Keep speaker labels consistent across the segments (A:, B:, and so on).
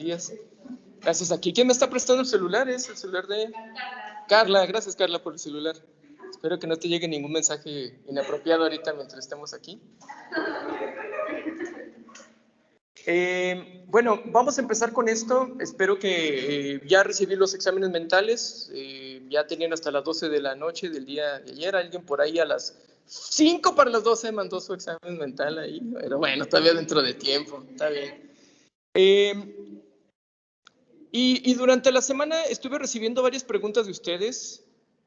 A: días. Gracias. Aquí, ¿quién me está prestando el celular? Es el celular de Carla. Gracias, Carla, por el celular. Espero que no te llegue ningún mensaje inapropiado ahorita mientras estemos aquí. Bueno, vamos a empezar con esto. Espero que ya recibí los exámenes mentales. Ya tenían hasta las 12 de la noche del día de ayer. Alguien por ahí a las 5 para las 12 mandó su examen mental ahí. Pero bueno, todavía dentro de tiempo. Está bien. Y durante la semana estuve recibiendo varias preguntas de ustedes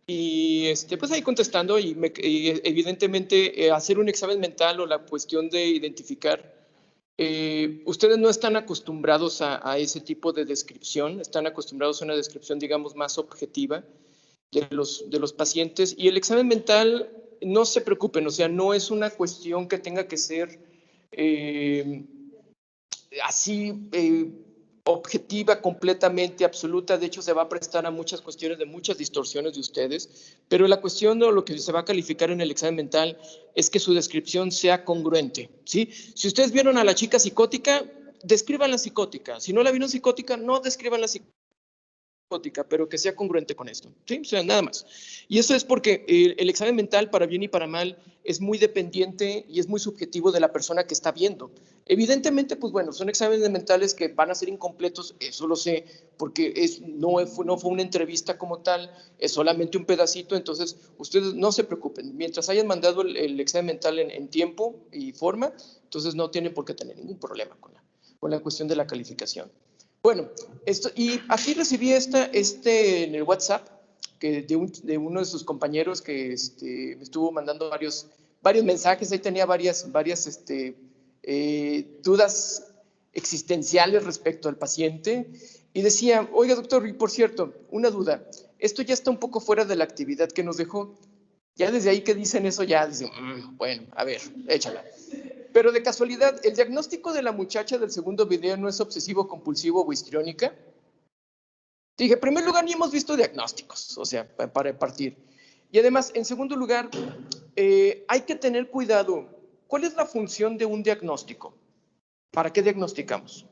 A: y pues ahí contestando y evidentemente hacer un examen mental o la cuestión de identificar. Ustedes no están acostumbrados a ese tipo de descripción, están acostumbrados a una descripción, digamos, más objetiva de los pacientes. Y el examen mental, no se preocupen, o sea, no es una cuestión que tenga que ser así objetiva, completamente absoluta. De hecho, se va a prestar a muchas cuestiones de muchas distorsiones de ustedes, pero la cuestión de lo que se va a calificar en el examen mental es que su descripción sea congruente, ¿sí? Si ustedes vieron a la chica psicótica, describan la psicótica. Si no la vieron psicótica, no describan la psicótica, pero que sea congruente con esto, ¿sí? O sea, nada más. Y eso es porque el examen mental, para bien y para mal, es muy dependiente y es muy subjetivo de la persona que está viendo. Evidentemente, pues bueno, son exámenes mentales que van a ser incompletos, eso lo sé, porque no fue una entrevista como tal, es solamente un pedacito. Entonces ustedes no se preocupen, mientras hayan mandado el examen mental en tiempo y forma, entonces no tienen por qué tener ningún problema con la cuestión de la calificación. Bueno, y aquí recibí en el WhatsApp que de uno de sus compañeros que me estuvo mandando varios mensajes. Ahí tenía varias dudas existenciales respecto al paciente. Y decía, oiga, doctor, y por cierto, una duda. Esto ya está un poco fuera de la actividad que nos dejó. Ya desde ahí que dicen eso, ya dicen, bueno, a ver, échala. Pero de casualidad, ¿el diagnóstico de la muchacha del segundo video no es obsesivo-compulsivo o histriónica? Dije, en primer lugar, ni hemos visto diagnósticos, o sea, para partir. Y además, en segundo lugar, hay que tener cuidado. ¿Cuál es la función de un diagnóstico? ¿Para qué diagnosticamos?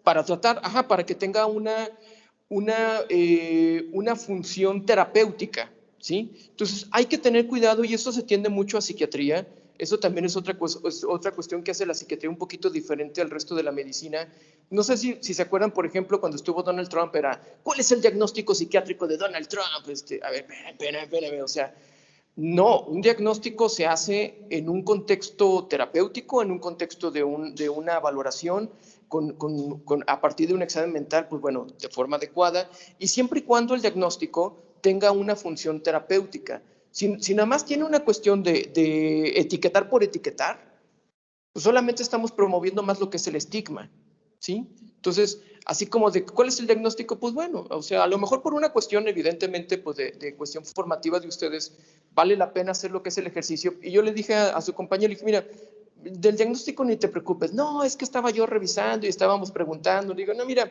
A: Para tratar, para que tenga una función terapéutica, ¿sí? Entonces, hay que tener cuidado y eso se tiende mucho a psiquiatría. Eso también es otra cuestión que hace la psiquiatría un poquito diferente al resto de la medicina. No sé si se acuerdan, por ejemplo, cuando estuvo Donald Trump, ¿cuál es el diagnóstico psiquiátrico de Donald Trump? A ver, espérame, o sea, no, un diagnóstico se hace en un contexto terapéutico, en un contexto de una valoración, a partir de un examen mental, pues bueno, de forma adecuada, y siempre y cuando el diagnóstico tenga una función terapéutica. Si nada más tiene una cuestión de etiquetar por etiquetar, pues solamente estamos promoviendo más lo que es el estigma, ¿sí? Entonces, así como de ¿cuál es el diagnóstico? Pues bueno, o sea, a lo mejor por una cuestión, evidentemente, pues de cuestión formativa de ustedes, vale la pena hacer lo que es el ejercicio. Y yo le dije a su compañero, le dije, mira, del diagnóstico ni te preocupes. No, es que estaba yo revisando y estábamos preguntando. Le digo, no, mira,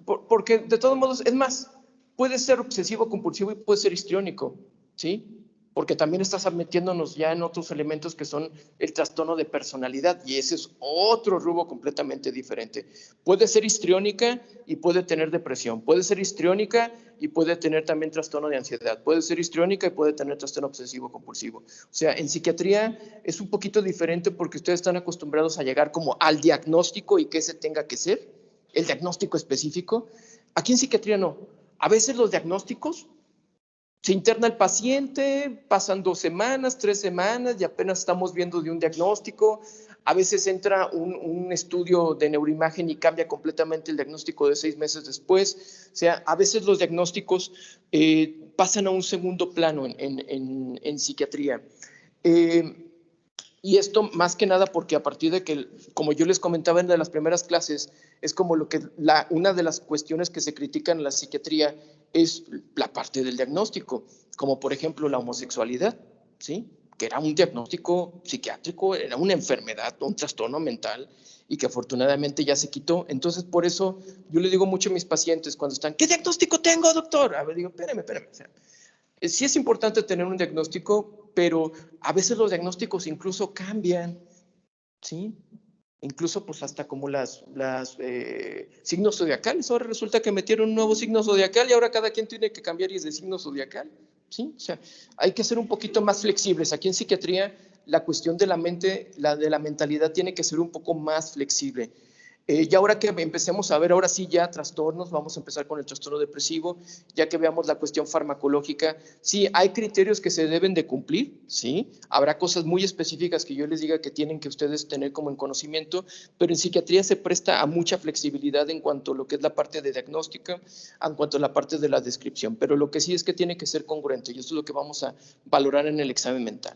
A: porque de todos modos, es más, puede ser obsesivo compulsivo y puede ser histriónico, ¿sí? Porque también estás metiéndonos ya en otros elementos que son el trastorno de personalidad, y ese es otro rubro completamente diferente. Puede ser histriónica y puede tener depresión, puede ser histriónica y puede tener también trastorno de ansiedad, puede ser histriónica y puede tener trastorno obsesivo compulsivo. O sea, en psiquiatría es un poquito diferente porque ustedes están acostumbrados a llegar como al diagnóstico y que ese tenga que ser el diagnóstico específico. Aquí en psiquiatría no. A veces los diagnósticos se interna el paciente, pasan 2 semanas, 3 semanas y apenas estamos viendo de un diagnóstico. A veces entra un estudio de neuroimagen y cambia completamente el diagnóstico de 6 meses después. O sea, a veces los diagnósticos pasan a un segundo plano en psiquiatría. Y esto más que nada porque a partir de que, como yo les comentaba en las primeras clases, es como una de las cuestiones que se critican en la psiquiatría es la parte del diagnóstico, como por ejemplo la homosexualidad, ¿sí? Que era un diagnóstico psiquiátrico, era una enfermedad, un trastorno mental, y que afortunadamente ya se quitó. Entonces, por eso yo le digo mucho a mis pacientes cuando están, ¿qué diagnóstico tengo, doctor? A ver, digo, espérame. O sea, sí es importante tener un diagnóstico, pero a veces los diagnósticos incluso cambian, ¿sí? Incluso pues hasta como las signos zodiacales. Ahora resulta que metieron un nuevo signo zodiacal y ahora cada quien tiene que cambiar y es de signo zodiacal. ¿Sí? O sea, hay que ser un poquito más flexibles. Aquí en psiquiatría la cuestión de la mente, de la mentalidad tiene que ser un poco más flexible. Y ahora que empecemos a ver, ahora sí ya trastornos, vamos a empezar con el trastorno depresivo, ya que veamos la cuestión farmacológica. Sí, hay criterios que se deben de cumplir, sí, habrá cosas muy específicas que yo les diga que tienen que ustedes tener como en conocimiento, pero en psiquiatría se presta a mucha flexibilidad en cuanto a lo que es la parte de diagnóstica, en cuanto a la parte de la descripción, pero lo que sí es que tiene que ser congruente y eso es lo que vamos a valorar en el examen mental.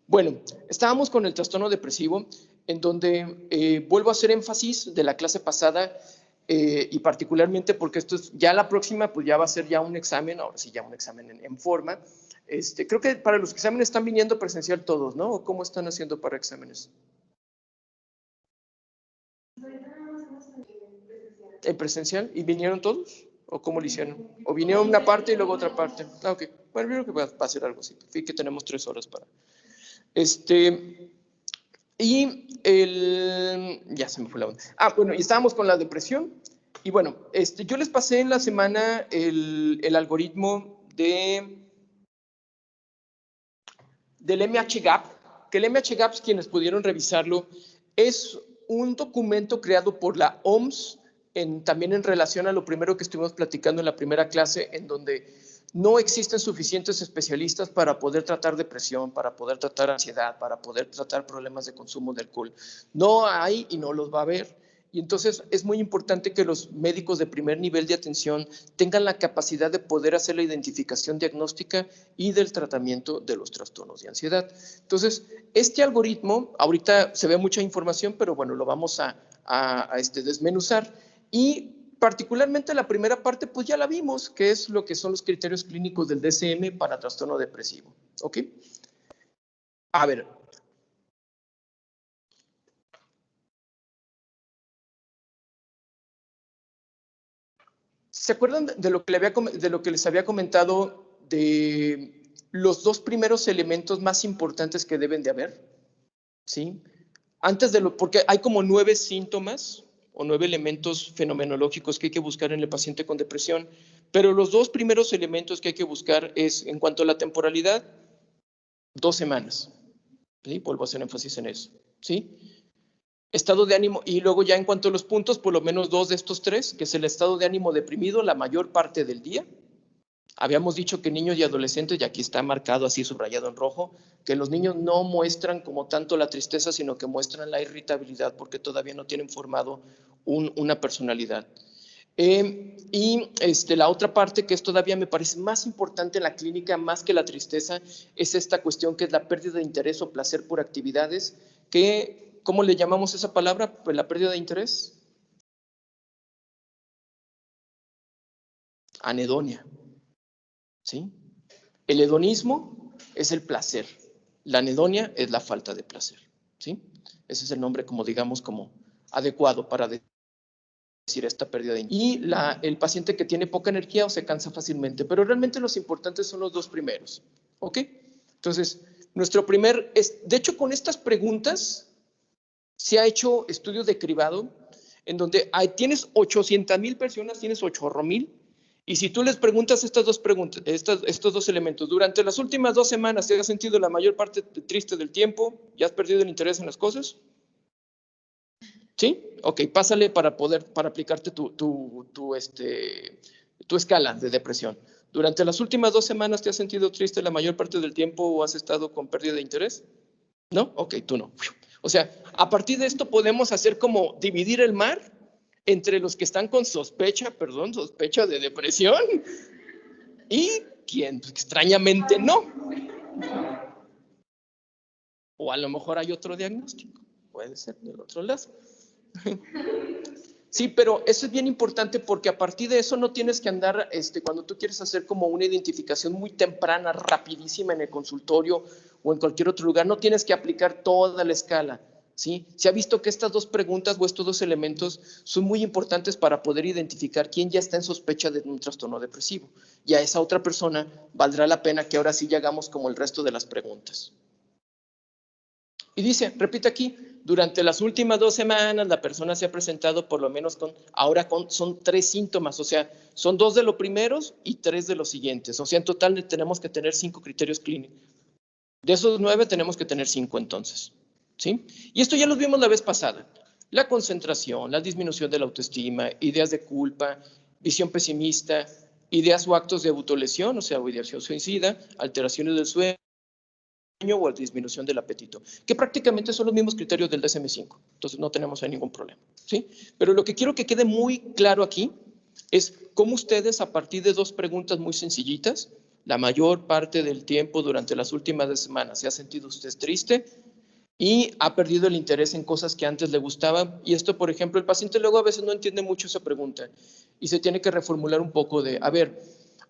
A: Bueno, estábamos con el trastorno depresivo, en donde vuelvo a hacer énfasis de la clase pasada y particularmente porque esto es ya la próxima, pues ya va a ser ya un examen, ahora sí ya un examen en forma. Creo que para los exámenes están viniendo presencial todos, ¿no? ¿O cómo están haciendo para exámenes? ¿En presencial? ¿Y vinieron todos? ¿O cómo lo hicieron? ¿O vinieron una parte y luego otra parte? Ah, ok. Bueno, yo creo que va a ser algo así. Fíjate que tenemos 3 horas para... ya se me fue la onda. Bueno, y estábamos con la depresión. Y bueno, yo les pasé en la semana el algoritmo del MHGAP, que el MHGAP, quienes pudieron revisarlo, es un documento creado por la OMS, también en relación a lo primero que estuvimos platicando en la primera clase, en donde no existen suficientes especialistas para poder tratar depresión, para poder tratar ansiedad, para poder tratar problemas de consumo de alcohol. No hay y no los va a haber. Y entonces es muy importante que los médicos de primer nivel de atención tengan la capacidad de poder hacer la identificación diagnóstica y del tratamiento de los trastornos de ansiedad. Entonces, este algoritmo, ahorita se ve mucha información, pero bueno, lo vamos a desmenuzar. Y particularmente la primera parte, pues ya la vimos, que es lo que son los criterios clínicos del DSM para trastorno depresivo. ¿Ok? A ver. ¿Se acuerdan de lo que les había comentado de los 2 primeros elementos más importantes que deben de haber? ¿Sí? Porque hay como 9 síntomas o 9 elementos fenomenológicos que hay que buscar en el paciente con depresión, pero los 2 primeros elementos que hay que buscar es, en cuanto a la temporalidad, 2 semanas. ¿Sí? Vuelvo a hacer énfasis en eso. ¿Sí? Estado de ánimo, y luego ya en cuanto a los puntos, por lo menos 2 de estos 3, que es el estado de ánimo deprimido la mayor parte del día. Habíamos dicho que niños y adolescentes, y aquí está marcado así subrayado en rojo, que los niños no muestran como tanto la tristeza, sino que muestran la irritabilidad porque todavía no tienen formado una personalidad. Y la otra parte que es todavía me parece más importante en la clínica, más que la tristeza, es esta cuestión que es la pérdida de interés o placer por actividades, que, ¿cómo le llamamos esa palabra? Pues la pérdida de interés. Anedonia. ¿Sí? El hedonismo es el placer. La anedonia es la falta de placer. ¿Sí? Ese es el nombre, como digamos, como adecuado para decir esta pérdida de energía. Y el paciente que tiene poca energía o se cansa fácilmente, pero realmente los importantes son los 2 primeros. ¿Ok? Entonces, nuestro primer, de hecho, con estas preguntas se ha hecho estudios de cribado en donde tienes 800,000 personas, tienes 8,000, y si tú les preguntas estas 2 preguntas, estos 2 elementos, durante las últimas 2 semanas, ¿te has sentido la mayor parte triste del tiempo? ¿Ya has perdido el interés en las cosas? ¿Sí? Ok, pásale para aplicarte tu escala de depresión. ¿Durante las últimas 2 semanas te has sentido triste la mayor parte del tiempo o has estado con pérdida de interés? ¿No? Ok, tú no. O sea, a partir de esto podemos hacer como dividir el mar entre los que están con sospecha de depresión y quien extrañamente no. O a lo mejor hay otro diagnóstico. Puede ser del otro lado. Sí, pero eso es bien importante porque a partir de eso no tienes que andar, cuando tú quieres hacer como una identificación muy temprana, rapidísima en el consultorio o en cualquier otro lugar, no tienes que aplicar toda la escala, ¿sí? Se ha visto que estas 2 preguntas o estos 2 elementos son muy importantes para poder identificar quién ya está en sospecha de un trastorno depresivo. Y a esa otra persona valdrá la pena que ahora sí ya hagamos como el resto de las preguntas. Y dice, repite aquí, Durante las últimas 2 semanas la persona se ha presentado por lo menos son 3 síntomas, o sea, son 2 de los primeros y 3 de los siguientes. O sea, en total tenemos que tener 5 criterios clínicos. De esos 9 tenemos que tener 5 entonces, ¿sí? Y esto ya lo vimos la vez pasada. La concentración, la disminución de la autoestima, ideas de culpa, visión pesimista, ideas o actos de autolesión, o sea, ideación suicida, alteraciones del sueño o disminución del apetito, que prácticamente son los mismos criterios del DSM-5. Entonces no tenemos ahí ningún problema, ¿sí? Pero lo que quiero que quede muy claro aquí es cómo ustedes, a partir de 2 preguntas muy sencillitas, la mayor parte del tiempo durante las últimas semanas se ha sentido usted triste y ha perdido el interés en cosas que antes le gustaban. Y esto, por ejemplo, el paciente luego a veces no entiende mucho esa pregunta y se tiene que reformular un poco de, a ver,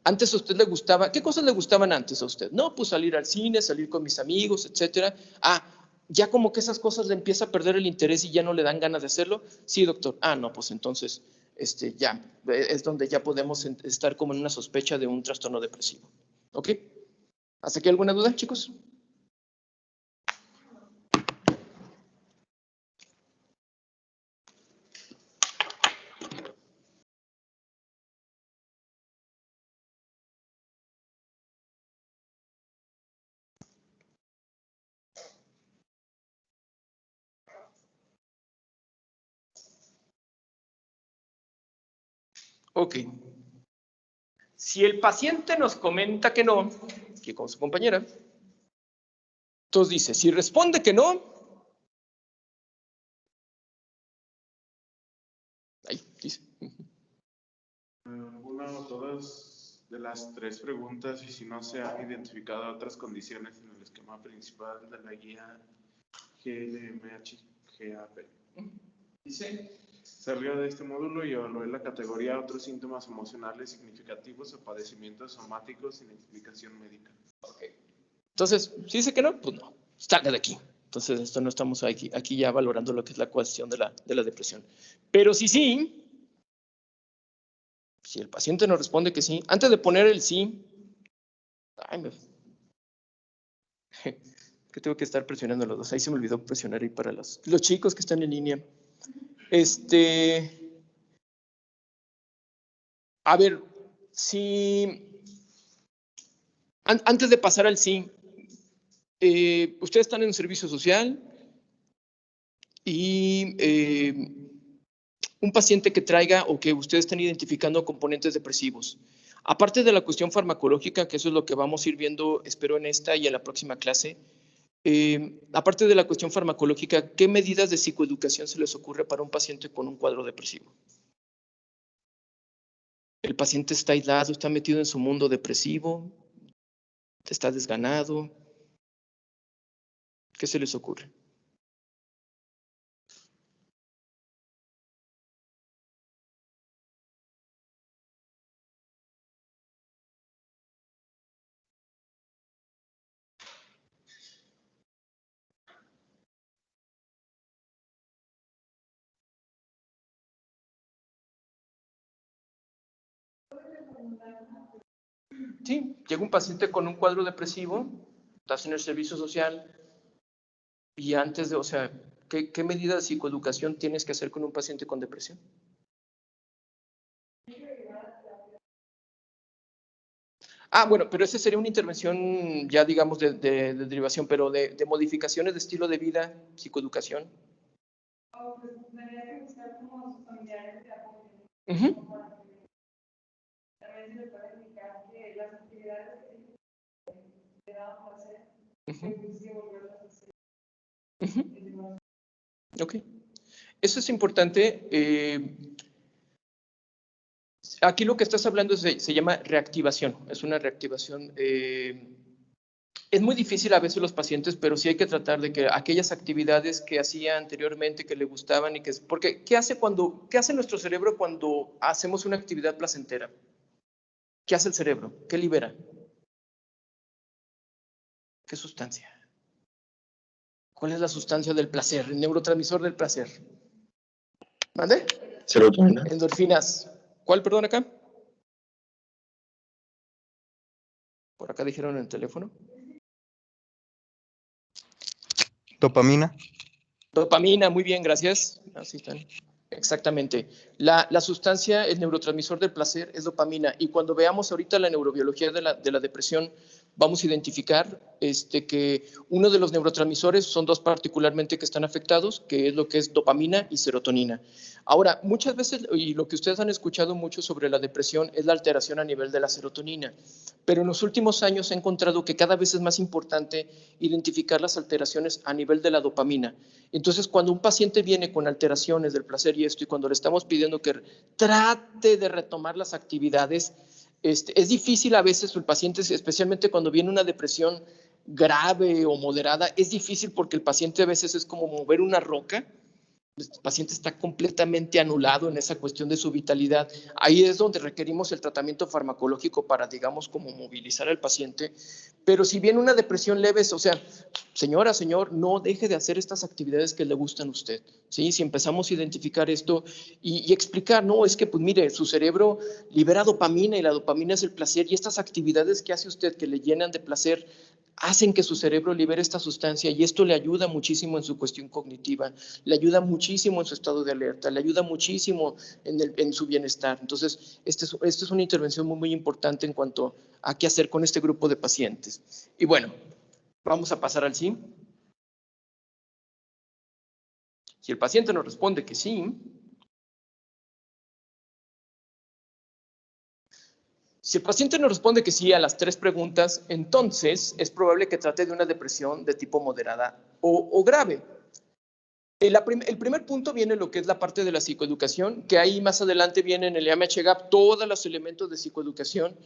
A: antes a usted le gustaba, ¿qué cosas le gustaban antes a usted? No, pues salir al cine, salir con mis amigos, etcétera. Ah, ya como que esas cosas le empieza a perder el interés y ya no le dan ganas de hacerlo. Sí, doctor. Ah, no, pues entonces ya es donde ya podemos estar como en una sospecha de un trastorno depresivo. ¿Ok? ¿Hasta aquí alguna duda, chicos? Ok. Si el paciente nos comenta que no, que con su compañera, entonces dice, si responde que no, ahí dice.
B: Una o todas de las 3 preguntas, y si no se han identificado otras condiciones en el esquema principal de la guía GLMH-GAP.
A: Dice,
B: Salió de este módulo y evalué la categoría otros síntomas emocionales significativos o padecimientos somáticos sin explicación médica.
A: ok. Entonces, si dice que no, pues no, salga de aquí. Entonces, esto no estamos aquí ya valorando lo que es la cuestión de la depresión. Pero sí, si el paciente nos responde que sí, antes de poner el sí, que tengo que estar presionando los dos. Ahí se me olvidó presionar ahí para los chicos que están en línea. A ver, si antes de pasar al sí, ustedes están en un servicio social y un paciente que traiga o que ustedes estén identificando componentes depresivos. Aparte de la cuestión farmacológica, que eso es lo que vamos a ir viendo, espero, en esta y en la próxima clase, aparte de la cuestión farmacológica, ¿qué medidas de psicoeducación se les ocurre para un paciente con un cuadro depresivo? El paciente está aislado, está metido en su mundo depresivo, está desganado. ¿Qué se les ocurre? Sí, llega un paciente con un cuadro depresivo, estás en el servicio social y antes de, o sea, ¿qué medida de psicoeducación tienes que hacer con un paciente con depresión? Ah, bueno, pero esa sería una intervención ya, digamos, de derivación, pero de modificaciones de estilo de vida, psicoeducación. Uh-huh. Uh-huh. Uh-huh. Ok. Eso es importante. Aquí lo que estás hablando se llama reactivación. Es una reactivación. Es muy difícil a veces los pacientes, pero sí hay que tratar de que aquellas actividades que hacía anteriormente, que le gustaban y que... Porque, ¿qué hace nuestro cerebro cuando hacemos una actividad placentera? ¿Qué hace el cerebro? ¿Qué libera? ¿Qué sustancia? ¿Cuál es la sustancia del placer? El neurotransmisor del placer. ¿Mande?
C: Serotonina.
A: Endorfinas. ¿Cuál, perdón, acá? Por acá dijeron en el teléfono.
C: Dopamina.
A: Dopamina, muy bien, gracias. Así están. Exactamente. La sustancia, el neurotransmisor del placer es dopamina. Y cuando veamos ahorita la neurobiología de la depresión, vamos a identificar que uno de los neurotransmisores son dos particularmente que están afectados, que es lo que es dopamina y serotonina. Ahora, muchas veces, y lo que ustedes han escuchado mucho sobre la depresión es la alteración a nivel de la serotonina, pero en los últimos años he encontrado que cada vez es más importante identificar las alteraciones a nivel de la dopamina. Entonces, cuando un paciente viene con alteraciones del placer y esto, y cuando le estamos pidiendo que trate de retomar las actividades, es difícil a veces el paciente, especialmente cuando viene una depresión grave o moderada, es difícil porque el paciente a veces es como mover una roca. El paciente está completamente anulado en esa cuestión de su vitalidad. Ahí es donde requerimos el tratamiento farmacológico para, digamos, como movilizar al paciente. Pero si viene una depresión leve, o sea, señora, señor, no deje de hacer estas actividades que le gustan a usted. ¿Sí? Si empezamos a identificar esto y explicar, no, es que, pues mire, su cerebro libera dopamina y la dopamina es el placer y estas actividades que hace usted que le llenan de placer hacen que su cerebro libere esta sustancia y esto le ayuda muchísimo en su cuestión cognitiva, le ayuda muchísimo en su estado de alerta, le ayuda muchísimo en su bienestar. Entonces, esta es una intervención muy, muy importante en cuanto a qué hacer con este grupo de pacientes. Y bueno, vamos a pasar al sí. Si el paciente nos responde que sí, si el paciente nos responde que sí a las 3 preguntas, entonces es probable que trate de una depresión de tipo moderada o grave. El primer punto viene lo que es la parte de la psicoeducación, que ahí más adelante viene en el MHGAP todos los elementos de psicoeducación.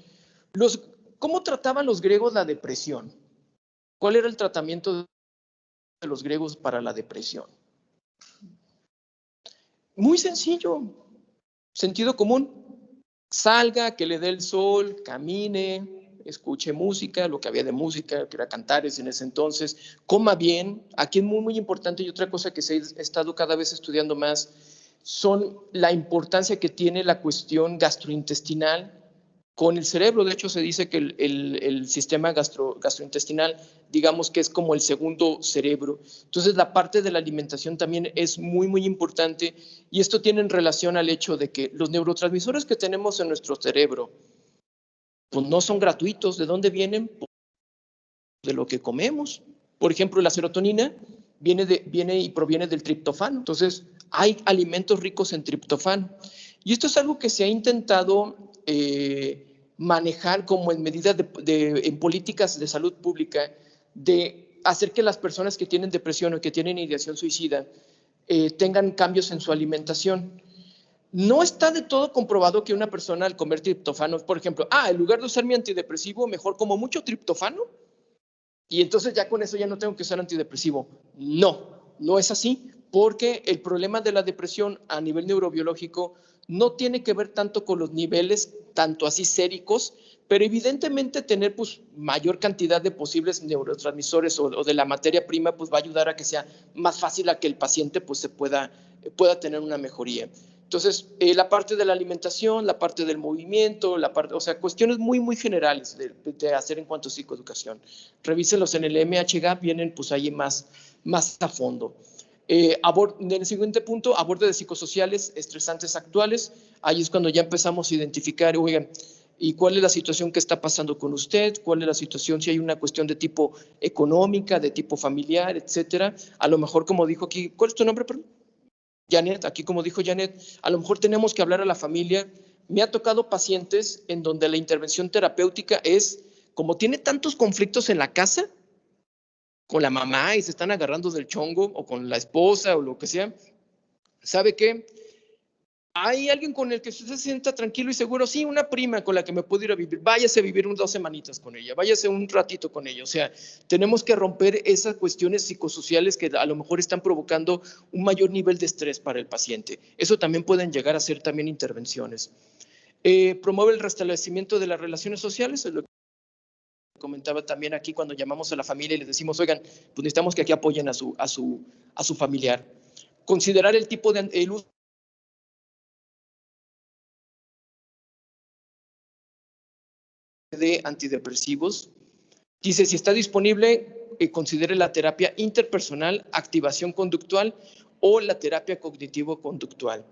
A: ¿Cómo trataban los griegos la depresión? ¿Cuál era el tratamiento de los griegos para la depresión? Muy sencillo, sentido común. Salga, que le dé el sol, camine, escuche música, lo que había de música, que era cantares en ese entonces, coma bien. Aquí es muy, muy importante y otra cosa que se ha estado cada vez estudiando más son la importancia que tiene la cuestión gastrointestinal con el cerebro. De hecho, se dice que el sistema gastrointestinal, digamos que es como el segundo cerebro. Entonces, la parte de la alimentación también es muy, muy importante y esto tiene en relación al hecho de que los neurotransmisores que tenemos en nuestro cerebro, pues no son gratuitos. ¿De dónde vienen? De lo que comemos. Por ejemplo, la serotonina viene y proviene del triptofano. Entonces, hay alimentos ricos en triptofano. Y esto es algo que se ha intentado manejar como en medidas en políticas de salud pública, de hacer que las personas que tienen depresión o que tienen ideación suicida tengan cambios en su alimentación. No está de todo comprobado que una persona al comer triptofano, por ejemplo, en lugar de usar mi antidepresivo, mejor como mucho triptofano y entonces ya con eso ya no tengo que usar antidepresivo. No, no es así, porque el problema de la depresión a nivel neurobiológico no tiene que ver tanto con los niveles, tanto así séricos, pero evidentemente tener pues mayor cantidad de posibles neurotransmisores o de la materia prima pues va a ayudar a que sea más fácil a que el paciente pues se pueda tener una mejoría. Entonces, la parte de la alimentación, la parte del movimiento, o sea, cuestiones muy, muy generales de hacer en cuanto a psicoeducación. Revísenlos en el MHGAP, vienen pues ahí más a fondo. En el siguiente punto, aborde de psicosociales estresantes actuales. Ahí es cuando ya empezamos a identificar, oigan, ¿y cuál es la situación que está pasando con usted? ¿Cuál es la situación? Si hay una cuestión de tipo económica, de tipo familiar, etcétera. A lo mejor, como dijo aquí, ¿cuál es tu nombre, perdón? Janet, aquí como dijo Janet, a lo mejor tenemos que hablar a la familia. Me ha tocado pacientes en donde la intervención terapéutica es, como tiene tantos conflictos en la casa, con la mamá y se están agarrando del chongo, o con la esposa o lo que sea, ¿sabe qué? Hay alguien con el que usted se sienta tranquilo y seguro, sí, una prima con la que me puedo ir a vivir, váyase a vivir 2 semanitas con ella, váyase un ratito con ella. O sea, tenemos que romper esas cuestiones psicosociales que a lo mejor están provocando un mayor nivel de estrés para el paciente. Eso también pueden llegar a ser también intervenciones. Promueve el restablecimiento de las relaciones sociales, es lo que comentaba también aquí cuando llamamos a la familia y les decimos, oigan, pues necesitamos que aquí apoyen a su familiar. Considerar el tipo de el uso de antidepresivos. Dice, si está disponible, considere la terapia interpersonal, activación conductual o la terapia cognitivo-conductual.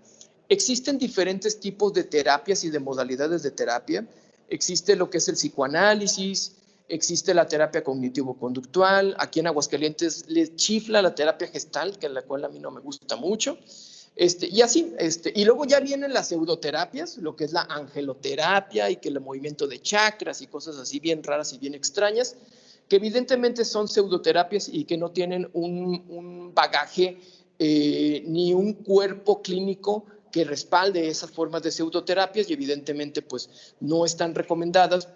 A: Existen diferentes tipos de terapias y de modalidades de terapia. Existe lo que es el psicoanálisis, existe la terapia cognitivo-conductual. Aquí en Aguascalientes les chifla la terapia Gestalt, que es la cual a mí no me gusta mucho. Y así, y luego ya vienen las pseudoterapias, lo que es la angeloterapia y que el movimiento de chakras y cosas así bien raras y bien extrañas, que evidentemente son pseudoterapias y que no tienen un bagaje ni un cuerpo clínico que respalde esas formas de pseudoterapias y evidentemente pues no están recomendadas.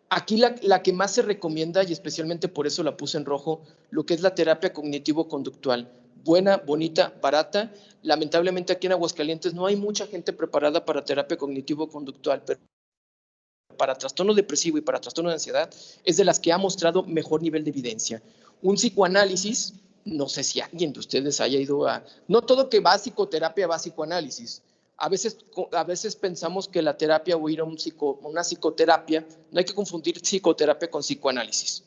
A: Aquí la que más se recomienda, y especialmente por eso la puse en rojo, lo que es la terapia cognitivo-conductual. Buena, bonita, barata. Lamentablemente aquí en Aguascalientes no hay mucha gente preparada para terapia cognitivo-conductual, pero para trastorno depresivo y para trastorno de ansiedad es de las que ha mostrado mejor nivel de evidencia. Un psicoanálisis, no sé si alguien de ustedes haya ido a... No todo que va a psicoterapia va a psicoanálisis. A veces pensamos que la terapia o ir a una psicoterapia, no hay que confundir psicoterapia con psicoanálisis.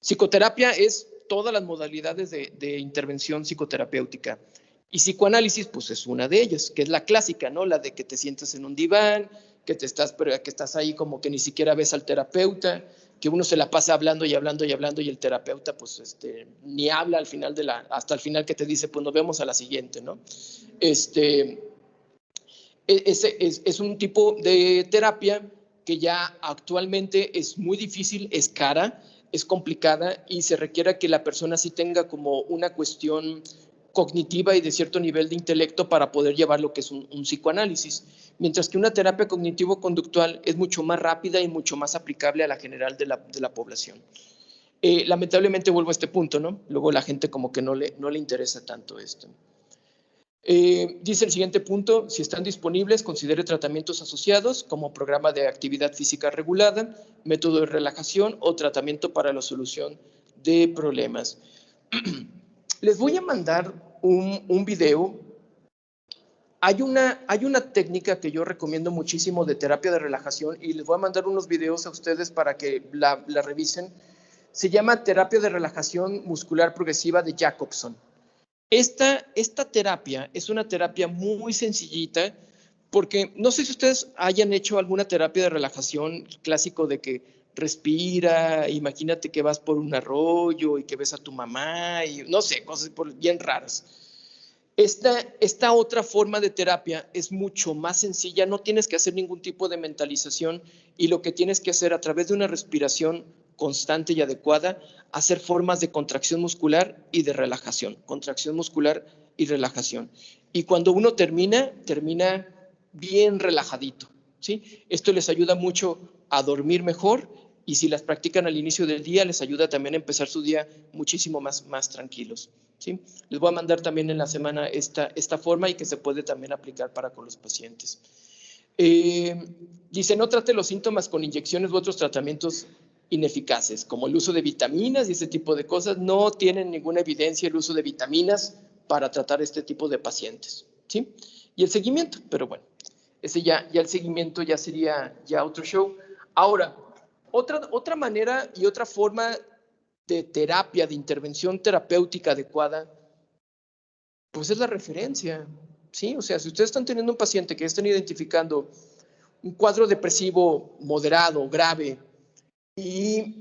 A: Psicoterapia es todas las modalidades de intervención psicoterapéutica. Y psicoanálisis, pues es una de ellas, que es la clásica, ¿no? La de que te sientas en un diván, que estás ahí como que ni siquiera ves al terapeuta, que uno se la pasa hablando y hablando y hablando y el terapeuta pues ni habla hasta el final que te dice, pues nos vemos a la siguiente, ¿no? Es un tipo de terapia que ya actualmente es muy difícil, es cara, es complicada y se requiere que la persona sí tenga como una cuestión cognitiva y de cierto nivel de intelecto para poder llevar lo que es un psicoanálisis, mientras que una terapia cognitivo-conductual es mucho más rápida y mucho más aplicable a la general de la población. Lamentablemente vuelvo a este punto, ¿no? Luego la gente como que no le interesa tanto esto. Dice el siguiente punto, si están disponibles, considere tratamientos asociados como programa de actividad física regulada, método de relajación o tratamiento para la solución de problemas. Les voy a mandar un video. Hay una técnica que yo recomiendo muchísimo de terapia de relajación y les voy a mandar unos videos a ustedes para que la revisen. Se llama terapia de relajación muscular progresiva de Jacobson. Esta terapia es una terapia muy sencillita porque no sé si ustedes hayan hecho alguna terapia de relajación clásico de que respira, imagínate que vas por un arroyo y que ves a tu mamá y no sé, cosas bien raras. Esta otra forma de terapia es mucho más sencilla, no tienes que hacer ningún tipo de mentalización y lo que tienes que hacer a través de una respiración constante y adecuada, hacer formas de contracción muscular y de relajación, contracción muscular y relajación. Y cuando uno termina bien relajadito, ¿sí? Esto les ayuda mucho a dormir mejor y si las practican al inicio del día, les ayuda también a empezar su día muchísimo más tranquilos. ¿Sí? Les voy a mandar también en la semana esta forma y que se puede también aplicar para con los pacientes. Dice, no trate los síntomas con inyecciones u otros tratamientos ineficaces, como el uso de vitaminas y ese tipo de cosas. No tienen ninguna evidencia el uso de vitaminas para tratar este tipo de pacientes. ¿Sí? Y el seguimiento, pero bueno, ese ya el seguimiento ya sería otro show. Ahora, otra manera y otra forma de terapia, de intervención terapéutica adecuada, pues es la referencia, ¿sí? O sea, si ustedes están teniendo un paciente que están identificando un cuadro depresivo moderado, grave, y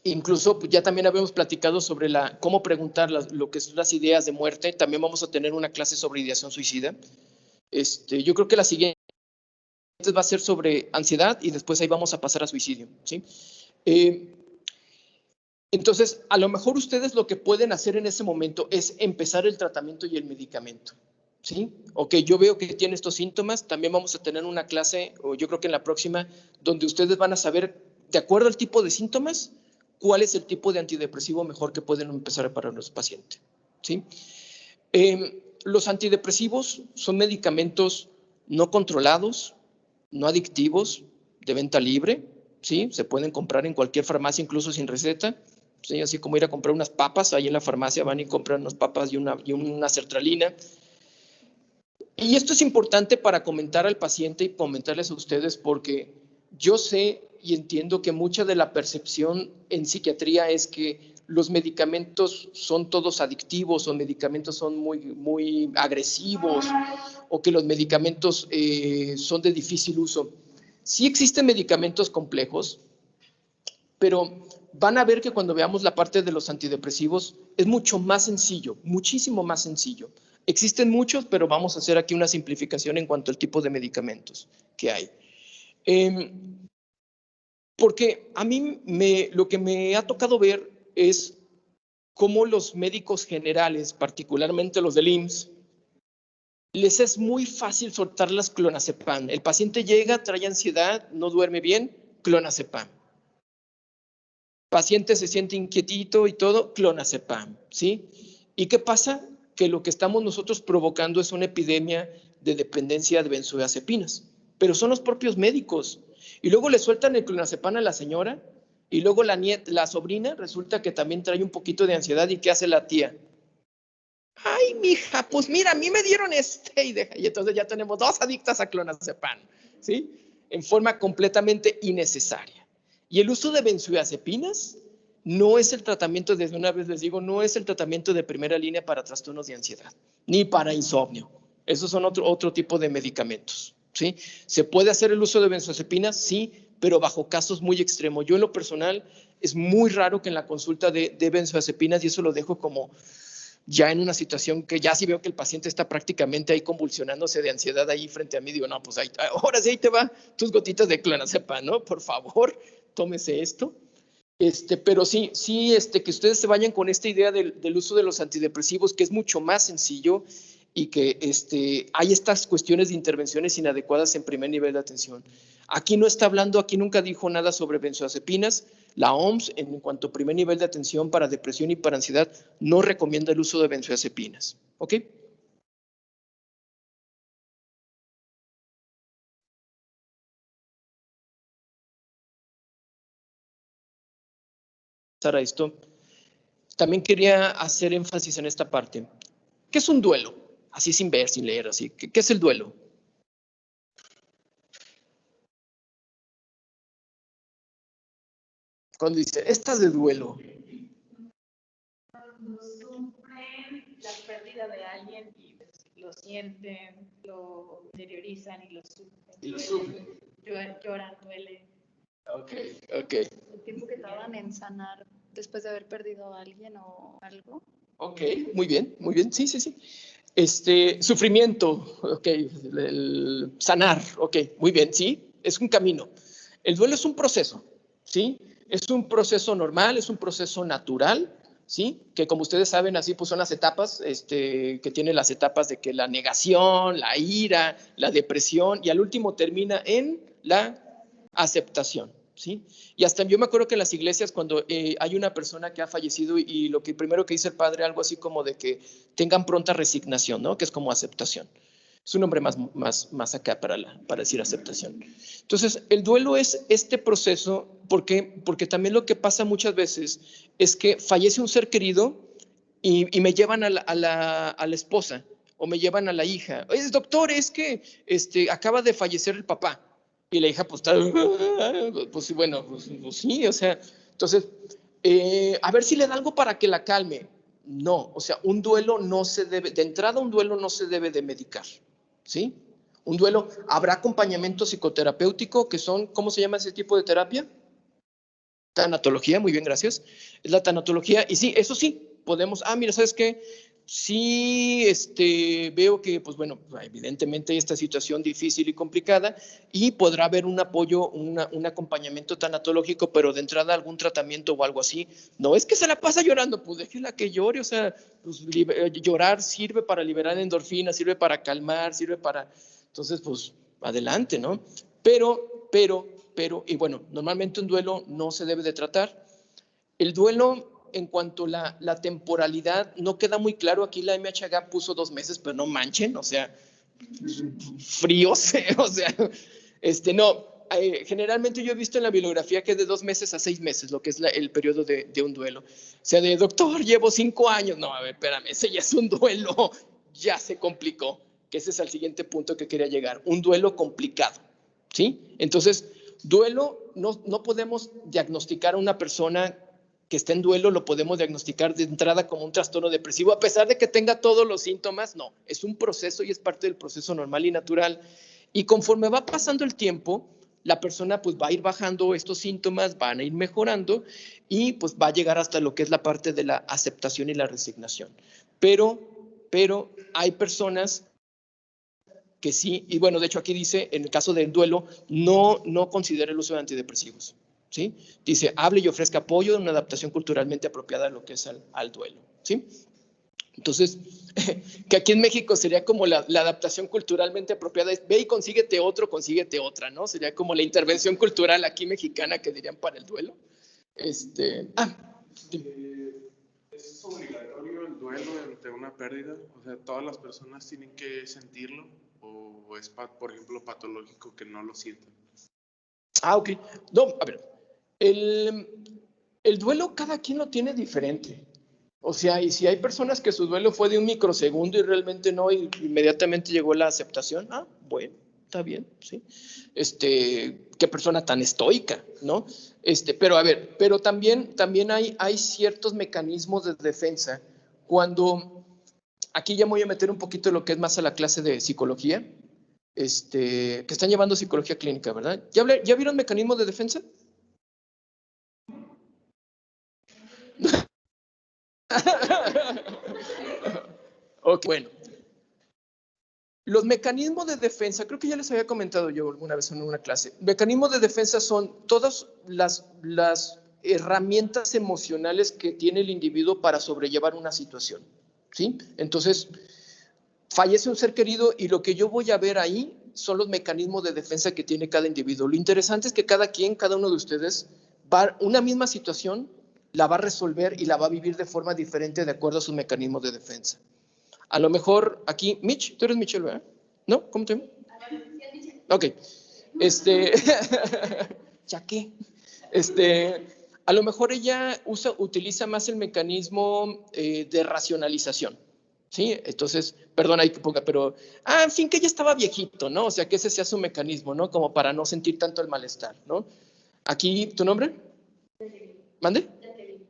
A: incluso pues ya también habíamos platicado sobre cómo preguntar lo que son las ideas de muerte, también vamos a tener una clase sobre ideación suicida. Yo creo que la siguiente va a ser sobre ansiedad y después ahí vamos a pasar a suicidio, ¿sí? Entonces, a lo mejor ustedes lo que pueden hacer en ese momento es empezar el tratamiento y el medicamento, ¿sí? Ok, yo veo que tiene estos síntomas, también vamos a tener una clase, o yo creo que en la próxima, donde ustedes van a saber, de acuerdo al tipo de síntomas, cuál es el tipo de antidepresivo mejor que pueden empezar para los pacientes, ¿sí? Los antidepresivos son medicamentos no controlados, no adictivos, de venta libre, ¿sí? Se pueden comprar en cualquier farmacia, incluso sin receta. Sí, así como ir a comprar unas papas, ahí en la farmacia van y compran unas papas y una sertralina. Y esto es importante para comentar al paciente y comentarles a ustedes porque yo sé y entiendo que mucha de la percepción en psiquiatría es que los medicamentos son todos adictivos o medicamentos son muy agresivos o que los medicamentos son de difícil uso. Sí existen medicamentos complejos, pero van a ver que cuando veamos la parte de los antidepresivos es mucho más sencillo, muchísimo más sencillo. Existen muchos, pero vamos a hacer aquí una simplificación en cuanto al tipo de medicamentos que hay. Porque a mí lo que me ha tocado ver es cómo los médicos generales, particularmente los del IMSS, les es muy fácil soltar las clonazepam. El paciente llega, trae ansiedad, no duerme bien, clonazepam. Paciente se siente inquietito y todo, clonazepam, ¿sí? ¿Y qué pasa? Que lo que estamos nosotros provocando es una epidemia de dependencia de benzodiazepinas, pero son los propios médicos. Y luego le sueltan el clonazepam a la señora y luego la sobrina resulta que también trae un poquito de ansiedad. ¿Y qué hace la tía? Ay, mija, pues mira, a mí me dieron y entonces ya tenemos 2 adictas a clonazepam, ¿sí? En forma completamente innecesaria. Y el uso de benzodiazepinas no es el tratamiento, desde una vez les digo, no es el tratamiento de primera línea para trastornos de ansiedad, ni para insomnio. Esos son otro tipo de medicamentos, ¿sí? ¿Se puede hacer el uso de benzodiazepinas? Sí, pero bajo casos muy extremos. Yo en lo personal es muy raro que en la consulta de benzodiazepinas, y eso lo dejo como ya en una situación que ya si veo que el paciente está prácticamente ahí convulsionándose de ansiedad ahí frente a mí, digo, no, pues ahora sí, ahí te va tus gotitas de clonazepam, ¿no? Por favor, tómese esto. Pero sí, que ustedes se vayan con esta idea del uso de los antidepresivos, que es mucho más sencillo y que hay estas cuestiones de intervenciones inadecuadas en primer nivel de atención. Aquí no está hablando, aquí nunca dijo nada sobre benzodiazepinas. La OMS, en cuanto a primer nivel de atención para depresión y para ansiedad, no recomienda el uso de benzodiazepinas. ¿Ok? Para esto, también quería hacer énfasis en esta parte. ¿Qué es un duelo? Así sin ver, sin leer, así. ¿Qué es el duelo? Cuando dice, estás de duelo.
C: Cuando sufren la pérdida de alguien y lo sienten, lo interiorizan y lo sufren.
A: Y lo sufren.
C: Lloran, duelen.
A: Ok.
C: El tiempo que tardan en sanar después de haber perdido a alguien o algo.
A: Ok, muy bien, sí. Sufrimiento, ok, sanar, ok, muy bien, sí, es un camino. El duelo es un proceso, ¿sí? Es un proceso normal, es un proceso natural, ¿sí? Que como ustedes saben, así pues son las etapas, que tiene las etapas de que la negación, la ira, la depresión, y al último termina en la aceptación, ¿sí? Y hasta yo me acuerdo que en las iglesias cuando hay una persona que ha fallecido y lo que primero que dice el padre, algo así como de que tengan pronta resignación, ¿no? Que es como aceptación. Es un nombre más acá para decir aceptación. Entonces, el duelo es este proceso, porque también lo que pasa muchas veces es que fallece un ser querido y me llevan a la esposa o me llevan a la hija. Oye, doctor, es que acaba de fallecer el papá. Y la hija, pues, está, pues bueno, pues sí, o sea, entonces, a ver si le da algo para que la calme. No, o sea, un duelo no se debe, de entrada un duelo no se debe de medicar, ¿sí? Un duelo, habrá acompañamiento psicoterapéutico, que son, ¿cómo se llama ese tipo de terapia? Tanatología, muy bien, gracias. Es la tanatología, y sí, eso sí, podemos, mira, ¿sabes qué? Sí, veo que, pues bueno, evidentemente hay esta situación difícil y complicada y podrá haber un apoyo, un acompañamiento tanatológico, pero de entrada algún tratamiento o algo así. No es que se la pasa llorando, pues déjela que llore, o sea, pues llorar sirve para liberar endorfinas, sirve para calmar, sirve para, entonces, pues adelante, ¿no? Pero, y bueno, normalmente un duelo no se debe de tratar. El duelo, en cuanto a la temporalidad, no queda muy claro. Aquí la MHG puso 2 meses, pero no manchen, o sea, fríos, o sea, no. Generalmente yo he visto en la bibliografía que es de 2 meses a 6 meses, lo que es el periodo de un duelo. O sea, de doctor, llevo 5 años. No, a ver, espérame, ese ya es un duelo, ya se complicó, que ese es el siguiente punto que quería llegar, un duelo complicado, ¿sí? Entonces, Duelo, no podemos diagnosticar a una persona que esté en duelo, lo podemos diagnosticar de entrada como un trastorno depresivo, a pesar de que tenga todos los síntomas. No, es un proceso y es parte del proceso normal y natural. Y conforme va pasando el tiempo, la persona pues va a ir bajando estos síntomas, van a ir mejorando y pues va a llegar hasta lo que es la parte de la aceptación y la resignación. Pero hay personas que sí, y bueno, de hecho aquí dice, en el caso del duelo, no considera el uso de antidepresivos, ¿sí? Dice, hable y ofrezca apoyo en una adaptación culturalmente apropiada a lo que es al duelo, ¿sí? Entonces, que aquí en México sería como la adaptación culturalmente apropiada, es ve y consíguete otra, ¿no? Sería como la intervención cultural aquí mexicana que dirían para el duelo.
B: ¿Es obligatorio el duelo ante una pérdida? O sea, ¿todas las personas tienen que sentirlo? ¿O es, por ejemplo, patológico que no lo sientan?
A: Ok. No, a ver, el duelo cada quien lo tiene diferente. O sea, y si hay personas que su duelo fue de un microsegundo y realmente no, y inmediatamente llegó la aceptación, bueno, está bien, ¿sí? Qué persona tan estoica, ¿no? Pero a ver, pero también hay ciertos mecanismos de defensa. Cuando, aquí ya me voy a meter un poquito lo que es más a la clase de psicología, que están llevando psicología clínica, ¿verdad? ¿Ya vieron mecanismos de defensa? Ok, bueno. Los mecanismos de defensa, creo que ya les había comentado yo alguna vez en una clase, mecanismos de defensa son todas las herramientas emocionales que tiene el individuo para sobrellevar una situación, ¿sí? Entonces, fallece un ser querido y lo que yo voy a ver ahí son los mecanismos de defensa que tiene cada individuo. Lo interesante es que cada uno de ustedes, una misma situación la va a resolver y la va a vivir de forma diferente de acuerdo a sus mecanismos de defensa. A lo mejor aquí, Mitch, tú eres Michelle, ¿verdad? ¿No? ¿Cómo te llamas? Ok. ¿Ya qué? A lo mejor ella utiliza más el mecanismo de racionalización, ¿sí? Entonces, perdón ahí que ponga, pero, en fin, que ella estaba viejito, ¿no? O sea, que ese sea su mecanismo, ¿no? Como para no sentir tanto el malestar, ¿no? Aquí, ¿tu nombre? ¿Mande?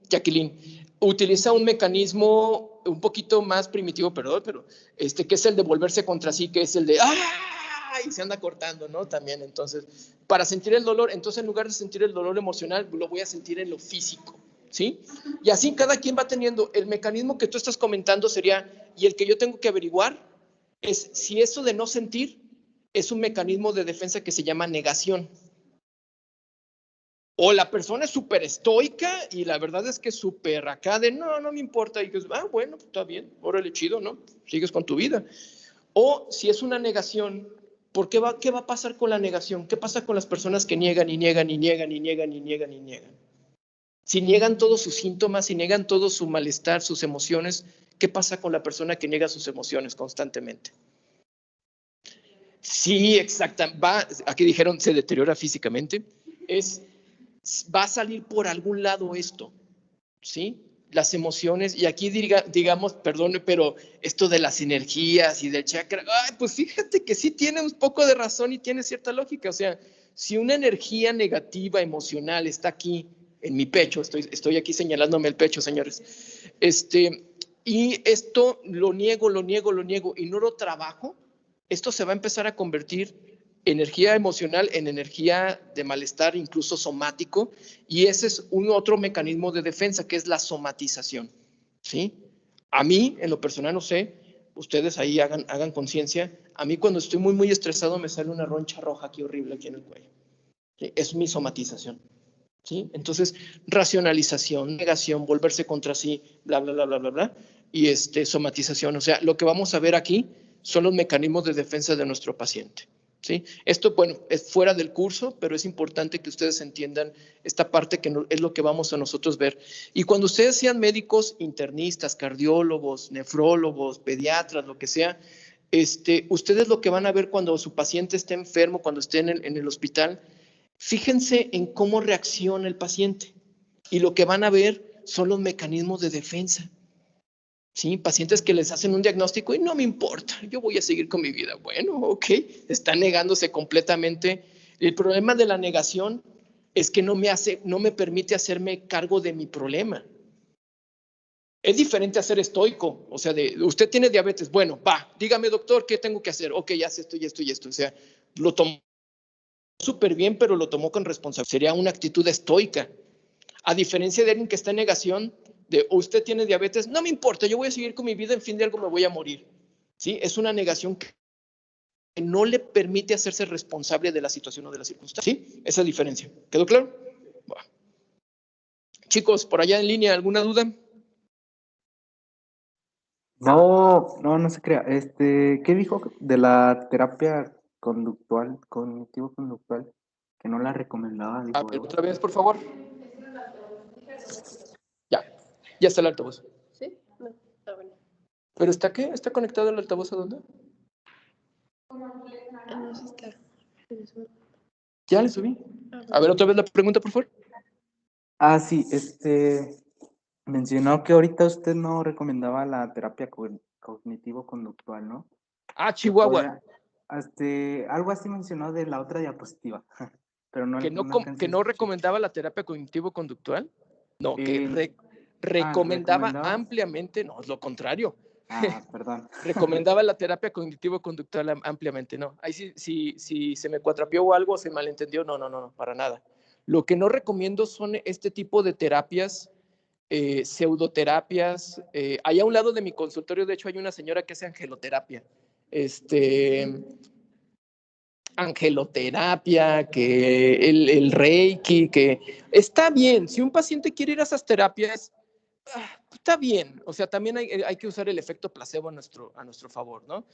A: Jacqueline. Utiliza un mecanismo un poquito más primitivo, perdón, pero que es el de volverse contra sí, que es el de y se anda cortando, ¿no? También, entonces, para sentir el dolor, entonces en lugar de sentir el dolor emocional, lo voy a sentir en lo físico, ¿sí? Y así cada quien va teniendo, el mecanismo que tú estás comentando sería, y el que yo tengo que averiguar, es si eso de no sentir es un mecanismo de defensa que se llama negación. O la persona es súper estoica y la verdad es que es súper acá de no me importa. Y dices, bueno, pues está bien, órale, chido, ¿no? Sigues con tu vida. O si es una negación, ¿qué va a pasar con la negación? ¿Qué pasa con las personas que niegan y niegan y niegan y niegan y niegan y niegan? Si niegan todos sus síntomas, si niegan todo su malestar, sus emociones, ¿qué pasa con la persona que niega sus emociones constantemente? Sí, exacto. Aquí dijeron, se deteriora físicamente. Va a salir por algún lado esto, ¿sí? Las emociones, y aquí digamos, perdón, pero esto de las energías y del chakra, pues fíjate que sí tiene un poco de razón y tiene cierta lógica. O sea, si una energía negativa, emocional, está aquí en mi pecho, estoy aquí señalándome el pecho, señores, y esto lo niego y no lo trabajo, esto se va a empezar a convertir energía emocional en energía de malestar, incluso somático, y ese es un otro mecanismo de defensa, que es la somatización, ¿sí? A mí, en lo personal, no sé, ustedes ahí hagan conciencia, a mí cuando estoy muy estresado me sale una roncha roja aquí horrible aquí en el cuello, ¿sí? Es mi somatización, ¿sí? Entonces, racionalización, negación, volverse contra sí, bla, bla, bla, bla, bla, bla, y somatización, o sea, lo que vamos a ver aquí son los mecanismos de defensa de nuestro paciente. ¿Sí? Esto, bueno, es fuera del curso, pero es importante que ustedes entiendan esta parte que es lo que vamos a nosotros ver. Y cuando ustedes sean médicos, internistas, cardiólogos, nefrólogos, pediatras, lo que sea, ustedes lo que van a ver cuando su paciente esté enfermo, cuando esté en el hospital, fíjense en cómo reacciona el paciente. Y lo que van a ver son los mecanismos de defensa. Sí, pacientes que les hacen un diagnóstico y no me importa, yo voy a seguir con mi vida. Bueno, ok, está negándose completamente El problema de la negación es que no me permite hacerme cargo de mi problema. Es diferente a ser estoico, o sea, usted tiene diabetes, bueno, dígame doctor, ¿qué tengo que hacer? Ok, ya sé esto y esto y esto, o sea, lo tomó súper bien, pero lo tomó con responsabilidad. Sería una actitud estoica. A diferencia de alguien que está en negación, de usted tiene diabetes, no me importa, yo voy a seguir con mi vida, en fin de algo me voy a morir. ¿Sí? Es una negación que no le permite hacerse responsable de la situación o de la circunstancia. ¿Sí? Esa es la diferencia. ¿Quedó claro? Bueno. Chicos, por allá en línea, ¿alguna duda?
D: No se crea. ¿Qué dijo de la terapia conductual, cognitivo-conductual? Que no la recomendaba,
A: A
D: dijo,
A: ver,
D: ¿verdad?
A: otra vez, por favor. Ya está el altavoz.
E: ¿Sí? No, bueno.
A: ¿Pero está qué? ¿Está conectado el altavoz a dónde?
E: No, sí está.
A: Ya le subí. A ver, otra vez la pregunta, por favor.
D: Sí, mencionó que ahorita usted no recomendaba la terapia cognitivo-conductual, ¿no?
A: Chihuahua.
D: Algo así mencionó de la otra diapositiva, pero no
A: Que
D: alcancé a
A: no
D: escuchar.
A: recomendaba la terapia cognitivo-conductual. No, que recomendaba
D: ¿recomendaba?
A: ampliamente, no, es lo contrario.
D: Perdón.
A: Recomendaba la terapia cognitivo-conductual ampliamente, no. Ahí sí se me cuatrapió o algo, se malentendió, no, para nada. Lo que no recomiendo son este tipo de terapias, pseudoterapias. Allá a un lado de mi consultorio, de hecho, hay una señora que hace angeloterapia. Angeloterapia, que el Reiki, que está bien. Si un paciente quiere ir a esas terapias, está bien. O sea, también hay que usar el efecto placebo a nuestro favor, ¿no?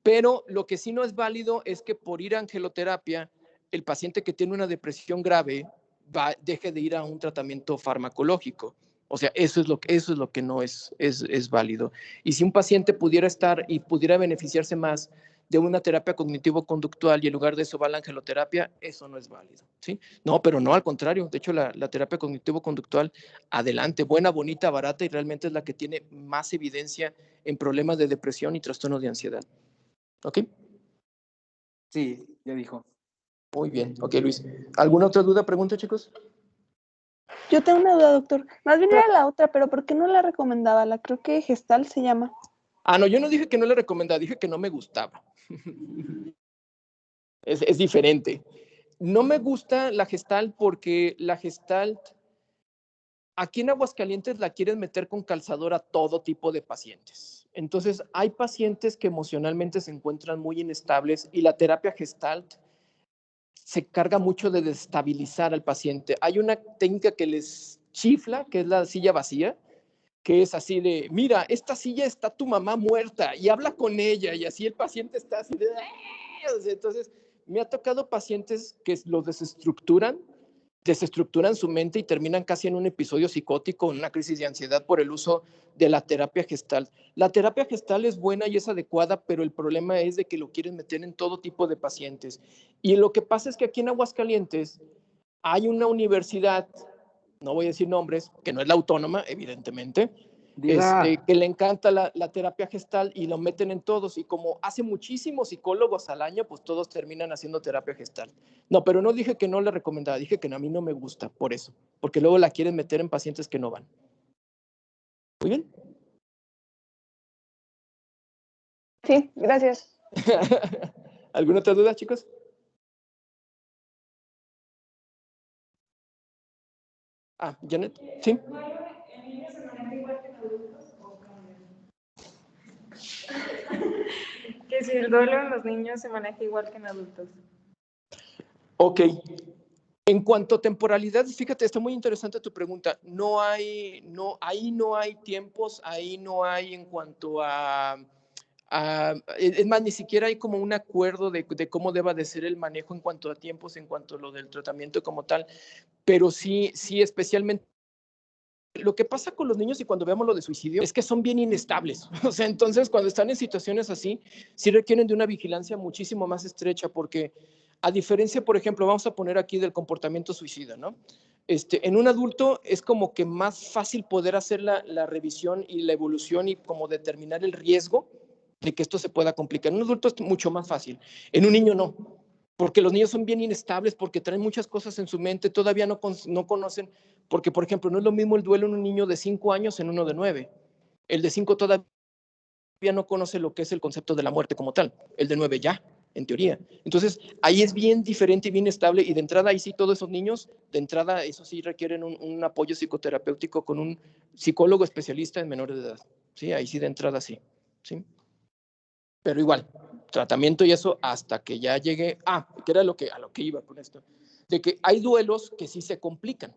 A: Pero lo que sí no es válido es que por ir a angeloterapia, el paciente que tiene una depresión grave deje de ir a un tratamiento farmacológico. O sea, eso es lo que no es válido. Y si un paciente pudiera estar y pudiera beneficiarse más de una terapia cognitivo-conductual y en lugar de eso va la angeloterapia, eso no es válido, ¿sí? No, pero no, al contrario. De hecho, la terapia cognitivo-conductual, adelante, buena, bonita, barata y realmente es la que tiene más evidencia en problemas de depresión y trastornos de ansiedad. ¿Ok?
D: Sí, ya dijo.
A: Muy bien. Ok, Luis. ¿Alguna otra duda, pregunta, chicos?
F: Yo tengo una duda, doctor. Más bien era la otra, pero ¿por qué no la recomendaba? Creo que Gestalt se llama.
A: No, yo no dije que no le recomendaba, dije que no me gustaba. Es diferente. No me gusta la Gestalt porque la Gestalt, aquí en Aguascalientes la quieren meter con calzador a todo tipo de pacientes. Entonces, hay pacientes que emocionalmente se encuentran muy inestables y la terapia Gestalt se carga mucho de desestabilizar al paciente. Hay una técnica que les chifla, que es la silla vacía, que es así de, mira, esta silla está tu mamá muerta y habla con ella y así el paciente está así de... Entonces, me ha tocado pacientes que lo desestructuran su mente y terminan casi en un episodio psicótico, en una crisis de ansiedad por el uso de la terapia Gestalt. La terapia Gestalt es buena y es adecuada, pero el problema es de que lo quieren meter en todo tipo de pacientes. Y lo que pasa es que aquí en Aguascalientes hay una universidad, no voy a decir nombres, que no es la autónoma, evidentemente, que le encanta la terapia Gestalt y lo meten en todos. Y como hace muchísimos psicólogos al año, pues todos terminan haciendo terapia Gestalt. No, pero no dije que no le recomendaba, dije que a mí no me gusta por eso, porque luego la quieren meter en pacientes que no van. Muy bien.
F: Sí, gracias.
A: ¿Alguna otra duda, chicos? Janet, ¿sí?
G: Que si el duelo en los niños se maneja igual que en adultos.
A: Ok. En cuanto a temporalidad, fíjate, está muy interesante tu pregunta. Ahí no hay tiempos, ahí no hay en cuanto es más, ni siquiera hay como un acuerdo de cómo deba de ser el manejo en cuanto a tiempos, en cuanto a lo del tratamiento como tal, pero sí, especialmente. Lo que pasa con los niños y cuando veamos lo de suicidio es que son bien inestables. O sea, entonces cuando están en situaciones así, sí requieren de una vigilancia muchísimo más estrecha porque a diferencia, por ejemplo, vamos a poner aquí del comportamiento suicida, ¿no? En un adulto es como que más fácil poder hacer la revisión y la evolución y como determinar el riesgo de que esto se pueda complicar. En un adulto es mucho más fácil. En un niño no. porque los niños son bien inestables, porque traen muchas cosas en su mente, todavía no conocen, porque, por ejemplo, no es lo mismo el duelo en un niño de 5 años en uno de 9. El de 5 todavía no conoce lo que es el concepto de la muerte como tal, el de 9 ya, en teoría. Entonces, ahí es bien diferente y bien estable, y de entrada, ahí sí, todos esos niños, de entrada, eso sí requieren un apoyo psicoterapéutico con un psicólogo especialista en menores de edad, ¿sí? Ahí sí, de entrada, sí, ¿sí? Pero igual, tratamiento y eso hasta que ya llegue, que era a lo que iba con esto, de que hay duelos que sí se complican,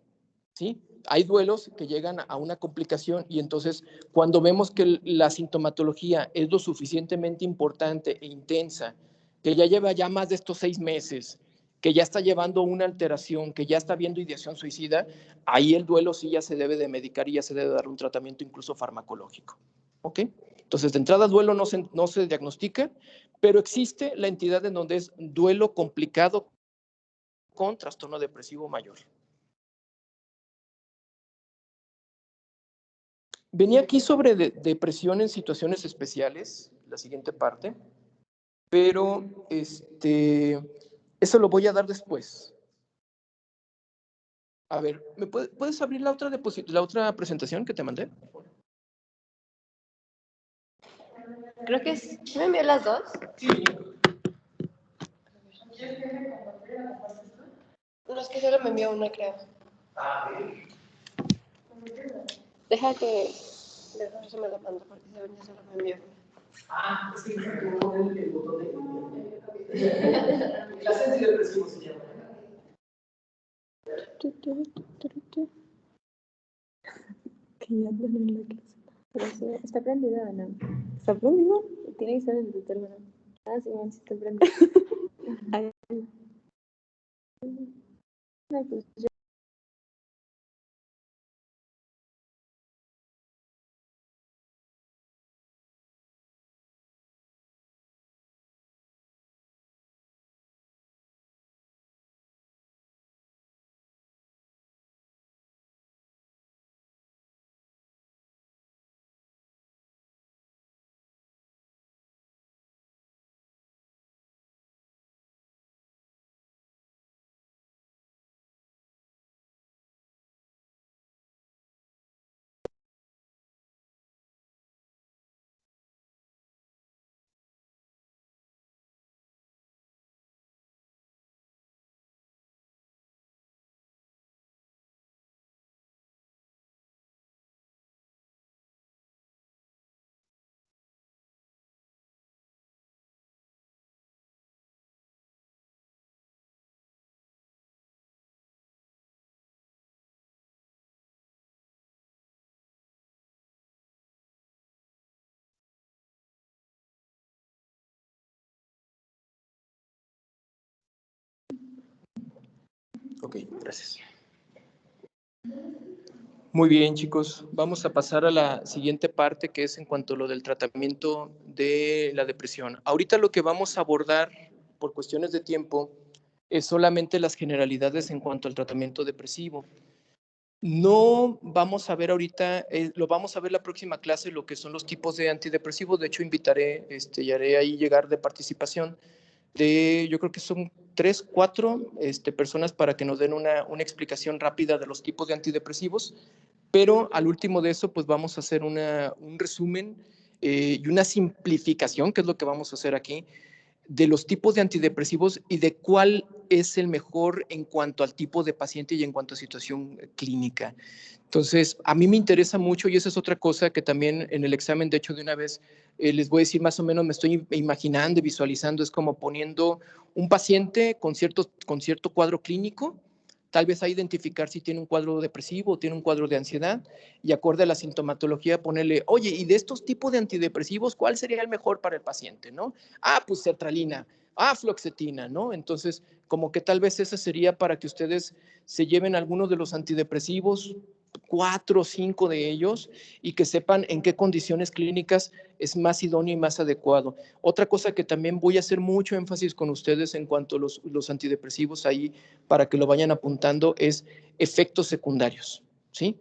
A: ¿sí? Hay duelos que llegan a una complicación, y entonces cuando vemos que la sintomatología es lo suficientemente importante e intensa, que ya lleva ya más de estos 6 meses, que ya está llevando una alteración, que ya está viendo ideación suicida, ahí el duelo sí ya se debe de medicar y ya se debe dar un tratamiento incluso farmacológico, ¿ok? Entonces, de entrada, duelo no se diagnostica, pero existe la entidad en donde es duelo complicado con trastorno depresivo mayor. Venía aquí sobre depresión en situaciones especiales, la siguiente parte, pero eso lo voy a dar después. A ver, ¿puedes abrir la otra presentación que te mandé?
E: Creo que es. ¿Me envió las dos?
A: Sí.
E: No, es que solo me envió una, creo. Deja que. Mejor se me la mando porque según yo solo me envió una.
A: Es que el botón de clase antidepresivo se llama.
G: Que ya andan en la clase. Pero sí, está prendido, ¿no? ¿Está prendido? Tiene que estar en tu teléfono. Sí, sí está prendido. No, pues ya.
A: Ok, gracias. Muy bien, chicos. Vamos a pasar a la siguiente parte, que es en cuanto a lo del tratamiento de la depresión. Ahorita lo que vamos a abordar, por cuestiones de tiempo, es solamente las generalidades en cuanto al tratamiento depresivo. No vamos a ver ahorita, lo vamos a ver la próxima clase, lo que son los tipos de antidepresivos. De hecho, invitaré, y haré ahí llegar de participación yo creo que son 3, 4 personas para que nos den una explicación rápida de los tipos de antidepresivos, pero al último de eso, pues vamos a hacer un resumen y una simplificación, que es lo que vamos a hacer aquí, de los tipos de antidepresivos y de cuál es el mejor en cuanto al tipo de paciente y en cuanto a situación clínica. Entonces, a mí me interesa mucho, y esa es otra cosa que también en el examen, de hecho, de una vez les voy a decir más o menos, me estoy imaginando y visualizando, es como poniendo un paciente con cierto cuadro clínico, tal vez a identificar si tiene un cuadro depresivo o tiene un cuadro de ansiedad, y acorde a la sintomatología ponerle, oye, y de estos tipos de antidepresivos, ¿cuál sería el mejor para el paciente, no? Pues sertralina, fluoxetina, ¿no? Entonces, como que tal vez ese sería para que ustedes se lleven algunos de los antidepresivos, 4 o 5 de ellos, y que sepan en qué condiciones clínicas es más idóneo y más adecuado. Otra cosa que también voy a hacer mucho énfasis con ustedes en cuanto a los antidepresivos ahí, para que lo vayan apuntando, es efectos secundarios, ¿sí?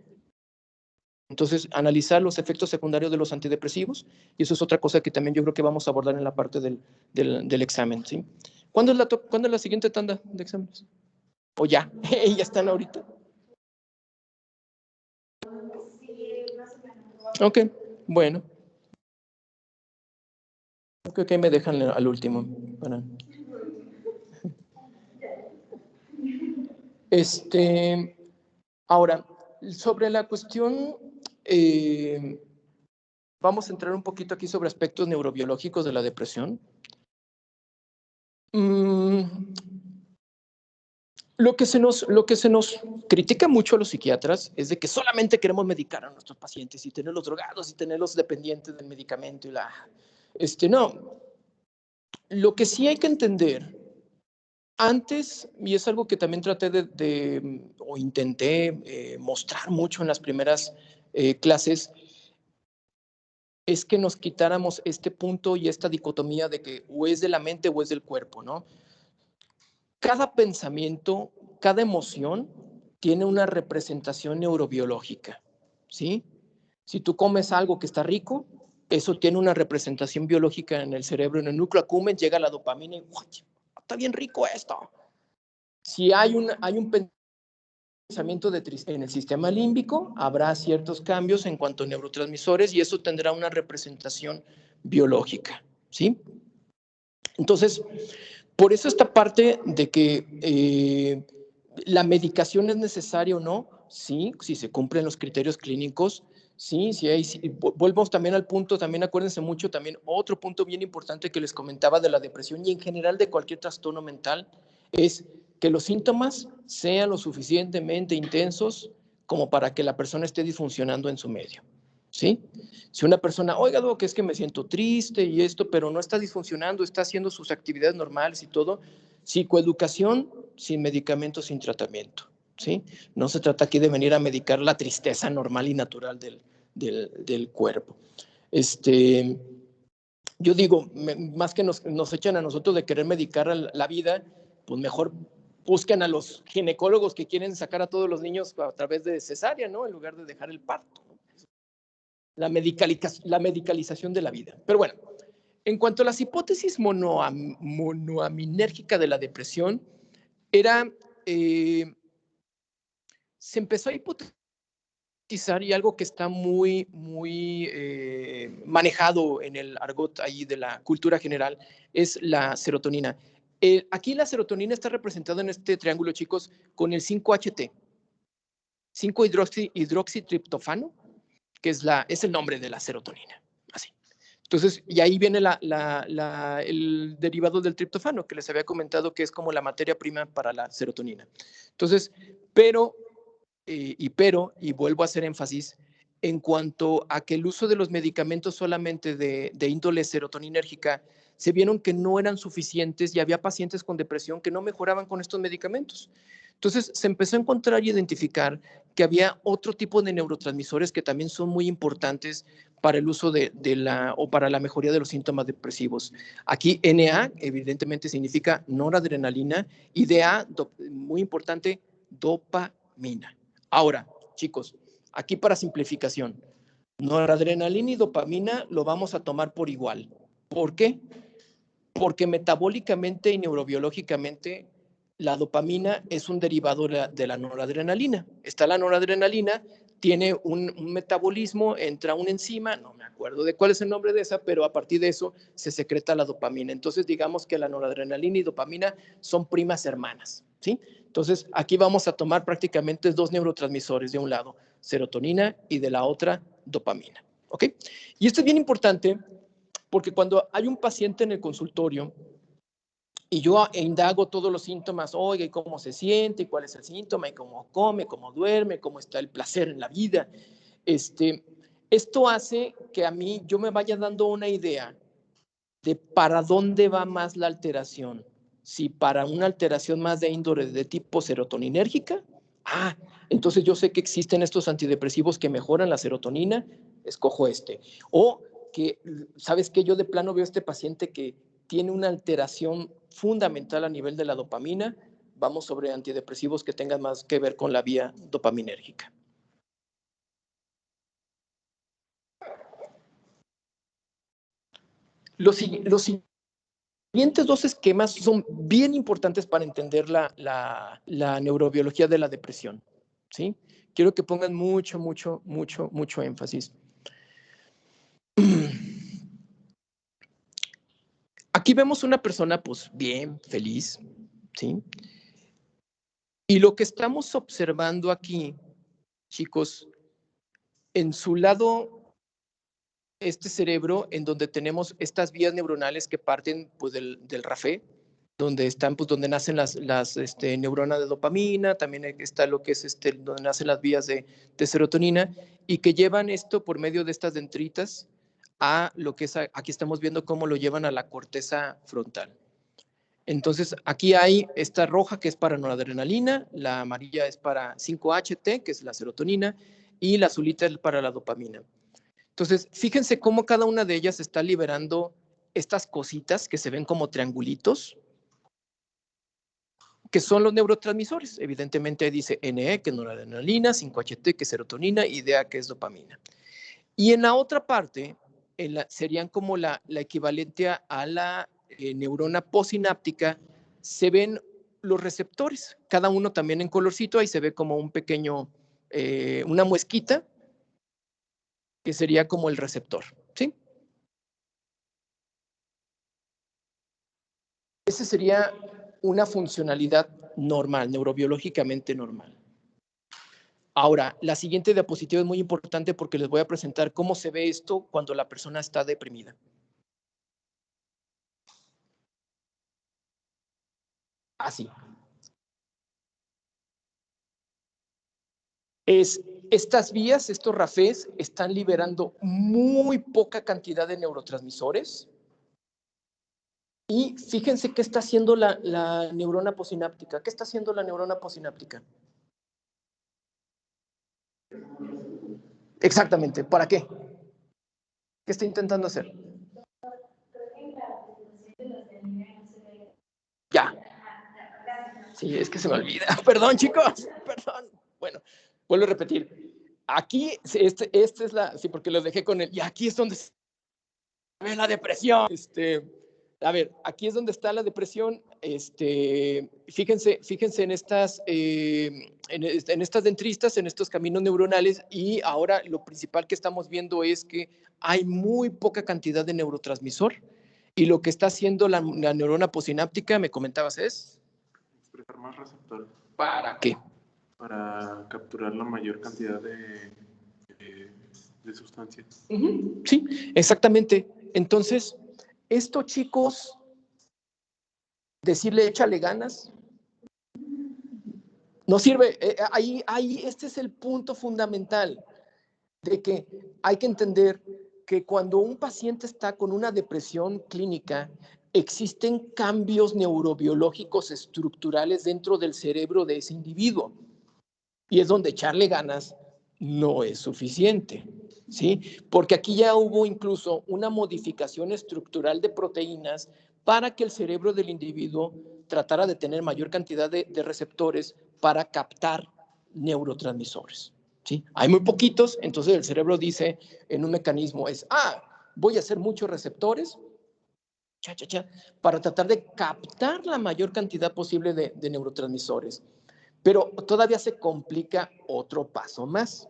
A: Entonces, analizar los efectos secundarios de los antidepresivos, y eso es otra cosa que también yo creo que vamos a abordar en la parte del examen, ¿sí? ¿Cuándo es la siguiente tanda de exámenes? ¿O ya? ¿Ya están ahorita? Ok, bueno. Creo que ahí me dejan al último. Ahora, sobre la cuestión, vamos a entrar un poquito aquí sobre aspectos neurobiológicos de la depresión. Lo que se nos critica mucho a los psiquiatras es de que solamente queremos medicar a nuestros pacientes y tenerlos drogados y tenerlos dependientes del medicamento. No. Lo que sí hay que entender, antes, y es algo que también traté o intenté mostrar mucho en las primeras clases, es que nos quitáramos este punto y esta dicotomía de que o es de la mente o es del cuerpo, ¿no? Cada pensamiento, cada emoción tiene una representación neurobiológica, ¿sí? Si tú comes algo que está rico, eso tiene una representación biológica en el cerebro, en el núcleo accumbens llega la dopamina y ¡uy! Está bien rico esto. Si hay un pensamiento de tristeza en el sistema límbico, habrá ciertos cambios en cuanto a neurotransmisores y eso tendrá una representación biológica, ¿sí? Entonces, por eso esta parte de que la medicación es necesaria o no, sí, si se cumplen los criterios clínicos, sí, volvemos también al punto, también acuérdense mucho, también otro punto bien importante que les comentaba de la depresión y en general de cualquier trastorno mental, es que los síntomas sean lo suficientemente intensos como para que la persona esté disfuncionando en su medio, ¿sí? Si una persona, oiga, Doc, es que me siento triste y esto, pero no está disfuncionando, está haciendo sus actividades normales y todo, psicoeducación sin medicamentos, sin tratamiento, ¿sí? No se trata aquí de venir a medicar la tristeza normal y natural del cuerpo. Yo digo, más que nos echan a nosotros de querer medicar la vida, pues mejor busquen a los ginecólogos que quieren sacar a todos los niños a través de cesárea, ¿no? En lugar de dejar el parto. La medicalización de la vida. Pero bueno, en cuanto a las hipótesis monoaminérgica de la depresión, se empezó a hipotetizar y algo que está muy manejado en el argot ahí de la cultura general es la serotonina. Aquí la serotonina está representada en este triángulo, chicos, con el 5-HT, 5-hidroxitriptofano, que es el nombre de la serotonina. Así. Entonces, y ahí viene el derivado del triptofano, que les había comentado que es como la materia prima para la serotonina. Entonces, pero, y vuelvo a hacer énfasis, en cuanto a que el uso de los medicamentos solamente de índole serotoninérgica, se vieron que no eran suficientes y había pacientes con depresión que no mejoraban con estos medicamentos. Entonces, se empezó a encontrar y identificar que había otro tipo de neurotransmisores que también son muy importantes para el uso o para la mejoría de los síntomas depresivos. Aquí NA, evidentemente, significa noradrenalina y DA, muy importante, dopamina. Ahora, chicos, aquí para simplificación, noradrenalina y dopamina lo vamos a tomar por igual. ¿Por qué? Porque metabólicamente y neurobiológicamente la dopamina es un derivado de la noradrenalina. Está la noradrenalina, tiene un metabolismo, entra una enzima, no me acuerdo de cuál es el nombre de esa, pero a partir de eso se secreta la dopamina. Entonces digamos que la noradrenalina y dopamina son primas hermanas, ¿sí? Entonces aquí vamos a tomar prácticamente dos neurotransmisores, de un lado serotonina y de la otra dopamina, ¿ok? Y esto es bien importante porque cuando hay un paciente en el consultorio y yo indago todos los síntomas, oiga, ¿y cómo se siente? ¿Y cuál es el síntoma? ¿Y cómo come? ¿Cómo duerme? ¿Cómo está el placer en la vida? Esto hace que a mí yo me vaya dando una idea de para dónde va más la alteración. Si para una alteración más de índole de tipo serotoninérgica, entonces yo sé que existen estos antidepresivos que mejoran la serotonina, escojo este. O que, ¿sabes qué? Yo de plano veo a este paciente que tiene una alteración fundamental a nivel de la dopamina, vamos sobre antidepresivos que tengan más que ver con la vía dopaminérgica. Lo siguientes dos esquemas son bien importantes para entender la neurobiología de la depresión, ¿sí? Quiero que pongan mucho énfasis. Aquí vemos una persona, pues, bien, feliz, ¿sí? Y lo que estamos observando aquí, chicos, en su lado, este cerebro, en donde tenemos estas vías neuronales que parten, pues, del RAFE, donde están, pues, donde nacen las neuronas de dopamina, también está lo que es donde nacen las vías de serotonina, y que llevan esto por medio de estas dendritas a lo que es, aquí estamos viendo cómo lo llevan a la corteza frontal. Entonces, aquí hay esta roja que es para noradrenalina, la amarilla es para 5-HT, que es la serotonina, y la azulita es para la dopamina. Entonces, fíjense cómo cada una de ellas está liberando estas cositas que se ven como triangulitos, que son los neurotransmisores. Evidentemente dice NE, que es noradrenalina, 5-HT, que es serotonina, y DA, que es dopamina. Y en la otra parte, serían como la equivalente a la neurona postsináptica, se ven los receptores, cada uno también en colorcito, ahí se ve como un pequeño, una muesquita, que sería como el receptor, ¿sí? Esa sería una funcionalidad normal, neurobiológicamente normal. Ahora, la siguiente diapositiva es muy importante porque les voy a presentar cómo se ve esto cuando la persona está deprimida. Así. Estas vías, estos RAFEs, están liberando muy poca cantidad de neurotransmisores. Y fíjense qué está haciendo la neurona postsináptica. ¿Qué está haciendo la neurona postsináptica? Exactamente. ¿Para qué? ¿Qué está intentando hacer? Ya. Sí, es que se me olvida. Perdón, chicos. Perdón. Bueno, vuelvo a repetir. Aquí, esta es la... Sí, porque lo dejé con el... Y aquí es donde se ve la depresión. A ver, aquí es donde está la depresión. Fíjense en estas dendritas, en estos caminos neuronales, y ahora lo principal que estamos viendo es que hay muy poca cantidad de neurotransmisor, y lo que está haciendo la neurona postsináptica, me comentabas, es
B: expresar más receptores.
A: ¿Para qué?
B: Para capturar la mayor cantidad de sustancias.
A: Sí, exactamente. Entonces, esto, chicos, decirle échale ganas, no sirve. Ahí este es el punto fundamental de que hay que entender que cuando un paciente está con una depresión clínica, existen cambios neurobiológicos estructurales dentro del cerebro de ese individuo. Y es donde echarle ganas no es suficiente, ¿sí? Porque aquí ya hubo incluso una modificación estructural de proteínas para que el cerebro del individuo tratara de tener mayor cantidad de receptores para captar neurotransmisores, ¿sí? Hay muy poquitos, entonces el cerebro dice en un mecanismo voy a hacer muchos receptores para tratar de captar la mayor cantidad posible de neurotransmisores. Pero todavía se complica otro paso más.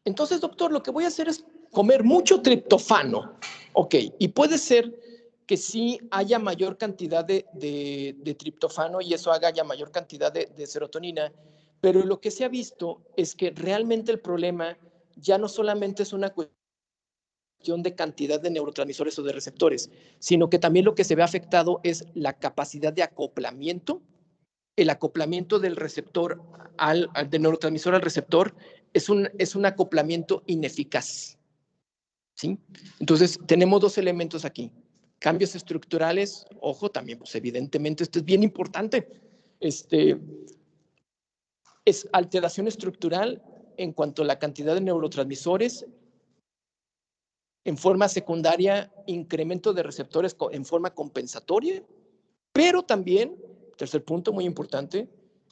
A: Entonces, doctor, lo que voy a hacer es comer mucho triptofano. Ok, y puede ser que sí haya mayor cantidad de triptofano y eso haya mayor cantidad de serotonina, pero lo que se ha visto es que realmente el problema ya no solamente es una cuestión de cantidad de neurotransmisores o de receptores, sino que también lo que se ve afectado es la capacidad de acoplamiento. El acoplamiento del receptor del neurotransmisor al receptor es un acoplamiento ineficaz, ¿sí? Entonces, tenemos dos elementos aquí. Cambios estructurales, ojo, también, pues evidentemente esto es bien importante. Es alteración estructural en cuanto a la cantidad de neurotransmisores. En forma secundaria, incremento de receptores en forma compensatoria, pero también, tercer punto muy importante,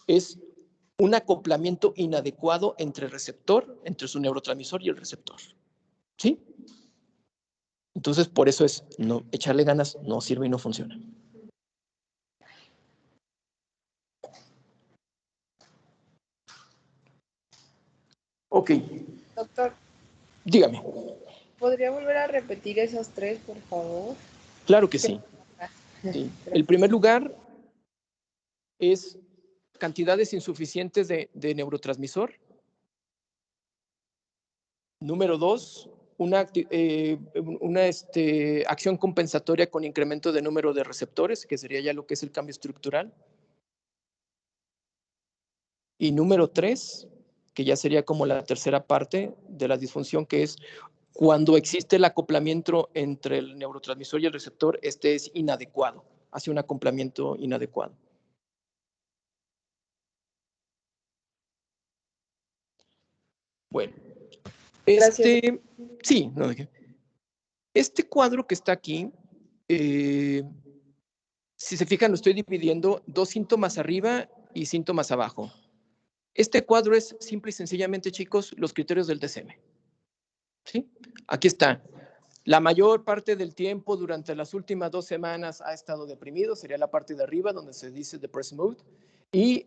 A: es un acoplamiento inadecuado entre el receptor, entre su neurotransmisor y el receptor, ¿sí? Entonces, por eso es, no, echarle ganas no sirve y no funciona. Ok,
G: Doctor,
A: dígame.
G: ¿podría volver a repetir esos tres, por favor?
A: Claro que sí. Sí. El primer lugar es cantidades insuficientes de neurotransmisor. Número 2, una acción compensatoria con incremento de número de receptores, que sería ya lo que es el cambio estructural. Y número 3, que ya sería como la tercera parte de la disfunción, que es cuando existe el acoplamiento entre el neurotransmisor y el receptor, este es inadecuado, hace un acoplamiento inadecuado. Bueno, sí, no, este cuadro que está aquí, si se fijan, lo estoy dividiendo 2 síntomas arriba y síntomas abajo. Este cuadro es simple y sencillamente, chicos, los criterios del DSM. ¿Sí? Aquí está. La mayor parte del tiempo durante las últimas 2 semanas ha estado deprimido, sería la parte de arriba donde se dice depressed mood, y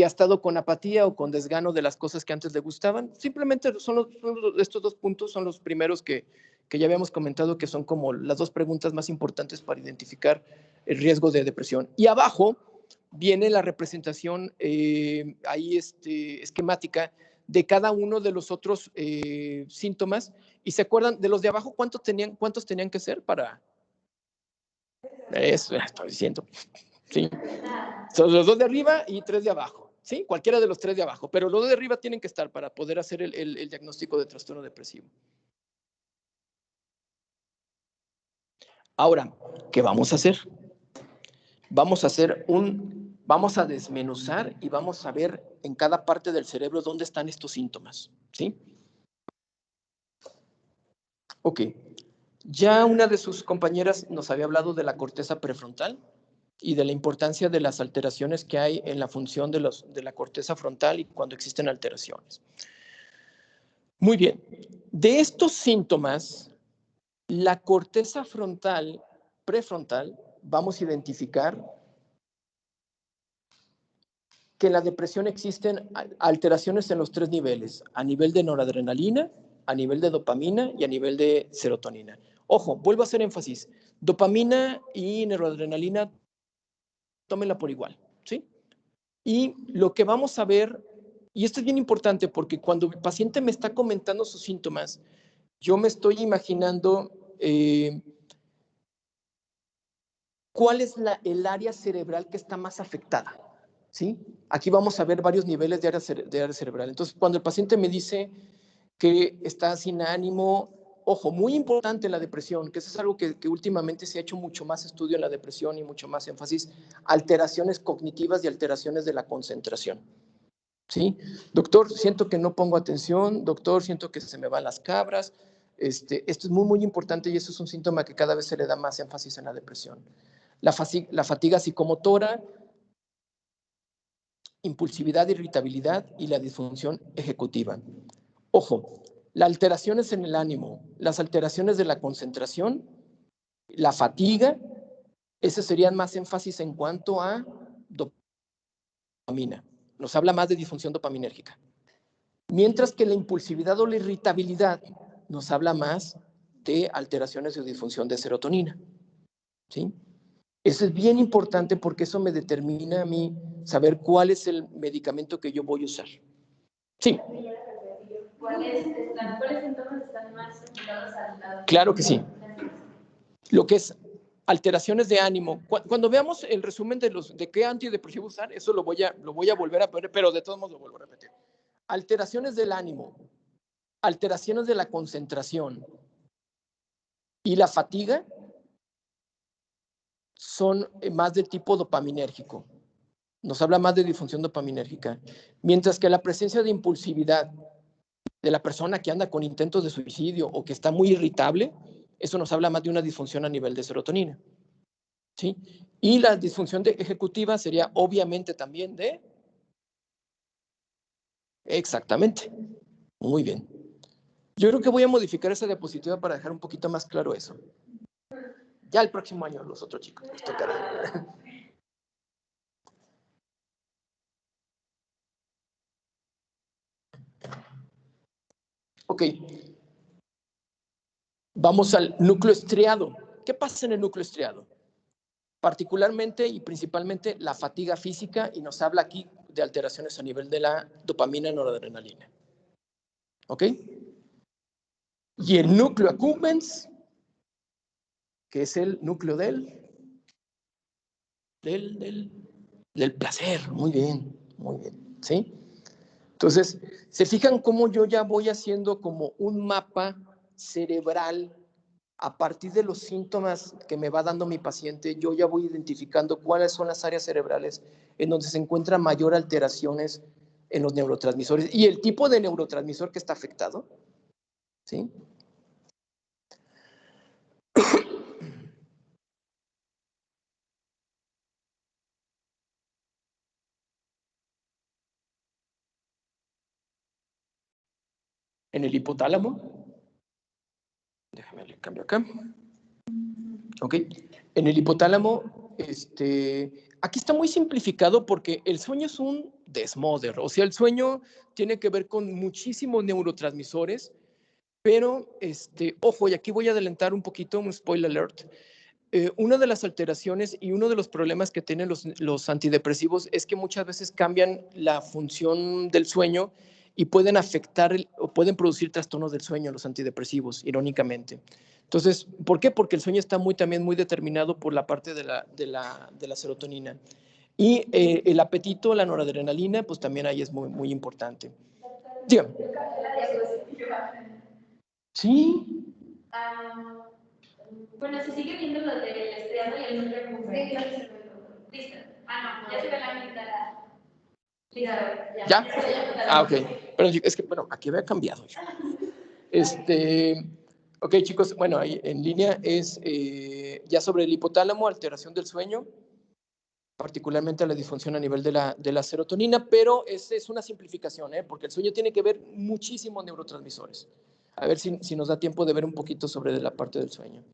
A: ha estado con apatía o con desgano de las cosas que antes le gustaban. Simplemente estos 2 puntos son los primeros que ya habíamos comentado, que son como las 2 preguntas más importantes para identificar el riesgo de depresión. Y abajo viene la representación ahí esquemática de cada uno de los otros síntomas. ¿Y se acuerdan de los de abajo? ¿Cuántos tenían que ser para...? Eso estoy diciendo. Sí. Son los 2 de arriba y 3 de abajo. ¿Sí? Cualquiera de los 3 de abajo. Pero los de arriba tienen que estar para poder hacer el diagnóstico de trastorno depresivo. Ahora, ¿qué vamos a hacer? Vamos a desmenuzar y vamos a ver en cada parte del cerebro dónde están estos síntomas. ¿Sí? Ok. Ya una de sus compañeras nos había hablado de la corteza prefrontal y de la importancia de las alteraciones que hay en la función de la corteza frontal y cuando existen alteraciones. Muy bien. De estos síntomas, la corteza frontal, prefrontal, vamos a identificar que en la depresión existen alteraciones en los 3 niveles, a nivel de noradrenalina, a nivel de dopamina y a nivel de serotonina. Ojo, vuelvo a hacer énfasis, dopamina y noradrenalina, tómenla por igual, ¿sí? Y lo que vamos a ver, y esto es bien importante porque cuando el paciente me está comentando sus síntomas, yo me estoy imaginando cuál es el área cerebral que está más afectada. ¿Sí? Aquí vamos a ver varios niveles de área cerebral. Entonces, cuando el paciente me dice que está sin ánimo, ojo, muy importante la depresión, que eso es algo que últimamente se ha hecho mucho más estudio en la depresión y mucho más énfasis, alteraciones cognitivas y alteraciones de la concentración. ¿Sí? Doctor, siento que no pongo atención, doctor, siento que se me van las cabras. Esto es muy, muy importante y eso es un síntoma que cada vez se le da más énfasis en la depresión. La fatiga psicomotora, impulsividad, irritabilidad y la disfunción ejecutiva. Ojo, las alteraciones en el ánimo, las alteraciones de la concentración, la fatiga, esas serían más énfasis en cuanto a dopamina. Nos habla más de disfunción dopaminérgica. Mientras que la impulsividad o la irritabilidad nos habla más de alteraciones de disfunción de serotonina. ¿Sí? Eso es bien importante porque eso me determina a mí saber cuál es el medicamento que yo voy a usar. Sí.
H: ¿Cuáles síntomas están más asociados al...
A: Claro que sí. Lo que es alteraciones de ánimo. Cuando veamos el resumen de qué antidepresivo usar, eso lo voy a volver a poner, pero de todos modos lo vuelvo a repetir. Alteraciones del ánimo, alteraciones de la concentración y la fatiga son más de tipo dopaminérgico. Nos habla más de disfunción dopaminérgica. Mientras que la presencia de impulsividad de la persona que anda con intentos de suicidio o que está muy irritable, eso nos habla más de una disfunción a nivel de serotonina. ¿Sí? Y la disfunción ejecutiva sería obviamente también de... Exactamente. Muy bien. Yo creo que voy a modificar esa diapositiva para dejar un poquito más claro eso. Ya el próximo año los otros chicos les tocará. Ok. Vamos al núcleo estriado. ¿Qué pasa en el núcleo estriado? Particularmente y principalmente la fatiga física, y nos habla aquí de alteraciones a nivel de la dopamina noradrenalina. ¿Ok? Y el núcleo accumbens, que es el núcleo del placer. Muy bien, ¿sí? Entonces, ¿se fijan cómo yo ya voy haciendo como un mapa cerebral a partir de los síntomas que me va dando mi paciente? Yo ya voy identificando cuáles son las áreas cerebrales en donde se encuentran mayor alteraciones en los neurotransmisores y el tipo de neurotransmisor que está afectado, ¿sí? En el hipotálamo, déjame le cambio acá. Ok, en el hipotálamo, aquí está muy simplificado porque el sueño es un desmoder, o sea, el sueño tiene que ver con muchísimos neurotransmisores, pero, ojo, y aquí voy a adelantar un poquito, un spoiler alert. Una de las alteraciones y uno de los problemas que tienen los antidepresivos es que muchas veces cambian la función del sueño y pueden afectar o pueden producir trastornos del sueño los antidepresivos, irónicamente. Entonces, ¿por qué? Porque el sueño está también muy determinado por la parte de la serotonina. Y el apetito, la noradrenalina, pues también ahí es muy, muy importante. Dígame. Sí.
H: Bueno, se sigue viendo lo del estriado y el núcleo accumbens. Listo. No, ya se ve la amígdala. Listo.
A: ¿Ya? Ah, ok. Pero es que, bueno, aquí había cambiado yo. Ok, chicos, bueno, ahí en línea es ya sobre el hipotálamo, alteración del sueño, particularmente la disfunción a nivel de la serotonina, pero es una simplificación, porque el sueño tiene que ver muchísimos neurotransmisores. A ver si nos da tiempo de ver un poquito sobre la parte del sueño.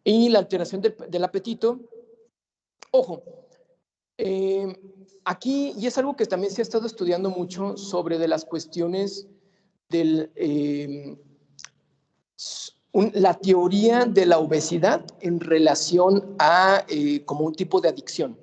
A: Y la alteración del apetito, ojo, aquí, y es algo que también se ha estado estudiando mucho sobre de las cuestiones del... la teoría de la obesidad en relación a como un tipo de adicción,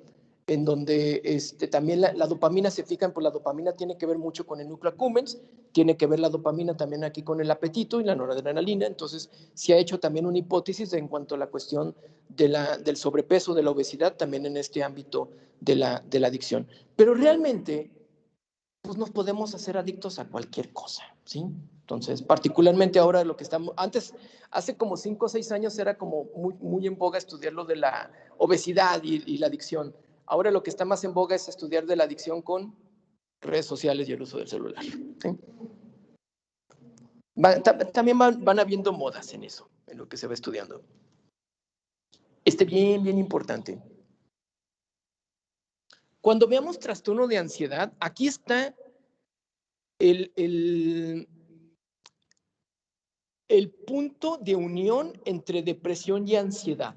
A: en donde también la dopamina, se fijan, pues la dopamina tiene que ver mucho con el núcleo accumbens, tiene que ver la dopamina también aquí con el apetito y la noradrenalina. Entonces se ha hecho también una hipótesis en cuanto a la cuestión del sobrepeso, de la obesidad, también en este ámbito de la adicción. Pero realmente, pues nos podemos hacer adictos a cualquier cosa, ¿sí? Entonces, particularmente ahora lo que estamos, antes, hace como 5 o 6 años era como muy, muy en boga estudiar lo de la obesidad y la adicción. Ahora lo que está más en boga es estudiar de la adicción con redes sociales y el uso del celular, ¿sí? También van habiendo modas en eso, en lo que se va estudiando. Bien, bien importante. Cuando veamos trastorno de ansiedad, aquí está el punto de unión entre depresión y ansiedad.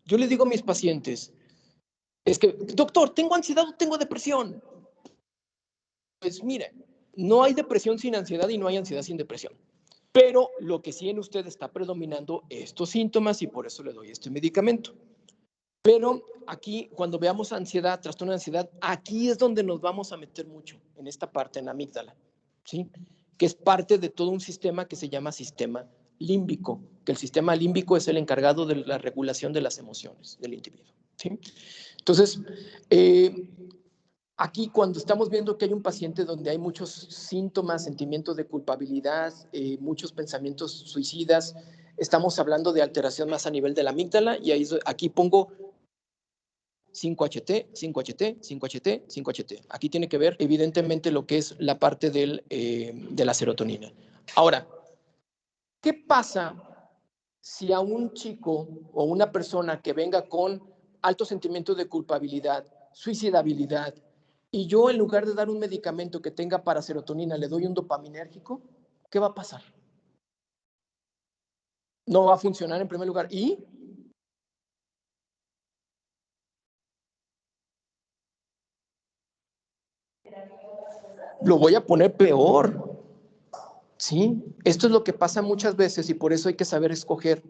A: Yo le digo a mis pacientes, es que, doctor, ¿tengo ansiedad o tengo depresión? Pues mire, no hay depresión sin ansiedad y no hay ansiedad sin depresión. Pero lo que sí en usted está predominando estos síntomas y por eso le doy este medicamento. Pero aquí, cuando veamos ansiedad, trastorno de ansiedad, aquí es donde nos vamos a meter mucho, en esta parte, en la amígdala, ¿sí? Que es parte de todo un sistema que se llama sistema límbico, que el sistema límbico es el encargado de la regulación de las emociones del individuo, ¿sí? Entonces, aquí cuando estamos viendo que hay un paciente donde hay muchos síntomas, sentimientos de culpabilidad, muchos pensamientos suicidas, estamos hablando de alteración más a nivel de la amígdala y aquí pongo 5HT, 5HT, 5HT, 5HT. Aquí tiene que ver evidentemente lo que es la parte de la serotonina. Ahora, ¿qué pasa si a un chico o una persona que venga con alto sentimiento de culpabilidad, suicidabilidad, y yo en lugar de dar un medicamento que tenga paraserotonina le doy un dopaminérgico? ¿Qué va a pasar? No va a funcionar en primer lugar. ¿Y? Lo voy a poner peor. ¿Sí? Esto es lo que pasa muchas veces y por eso hay que saber escoger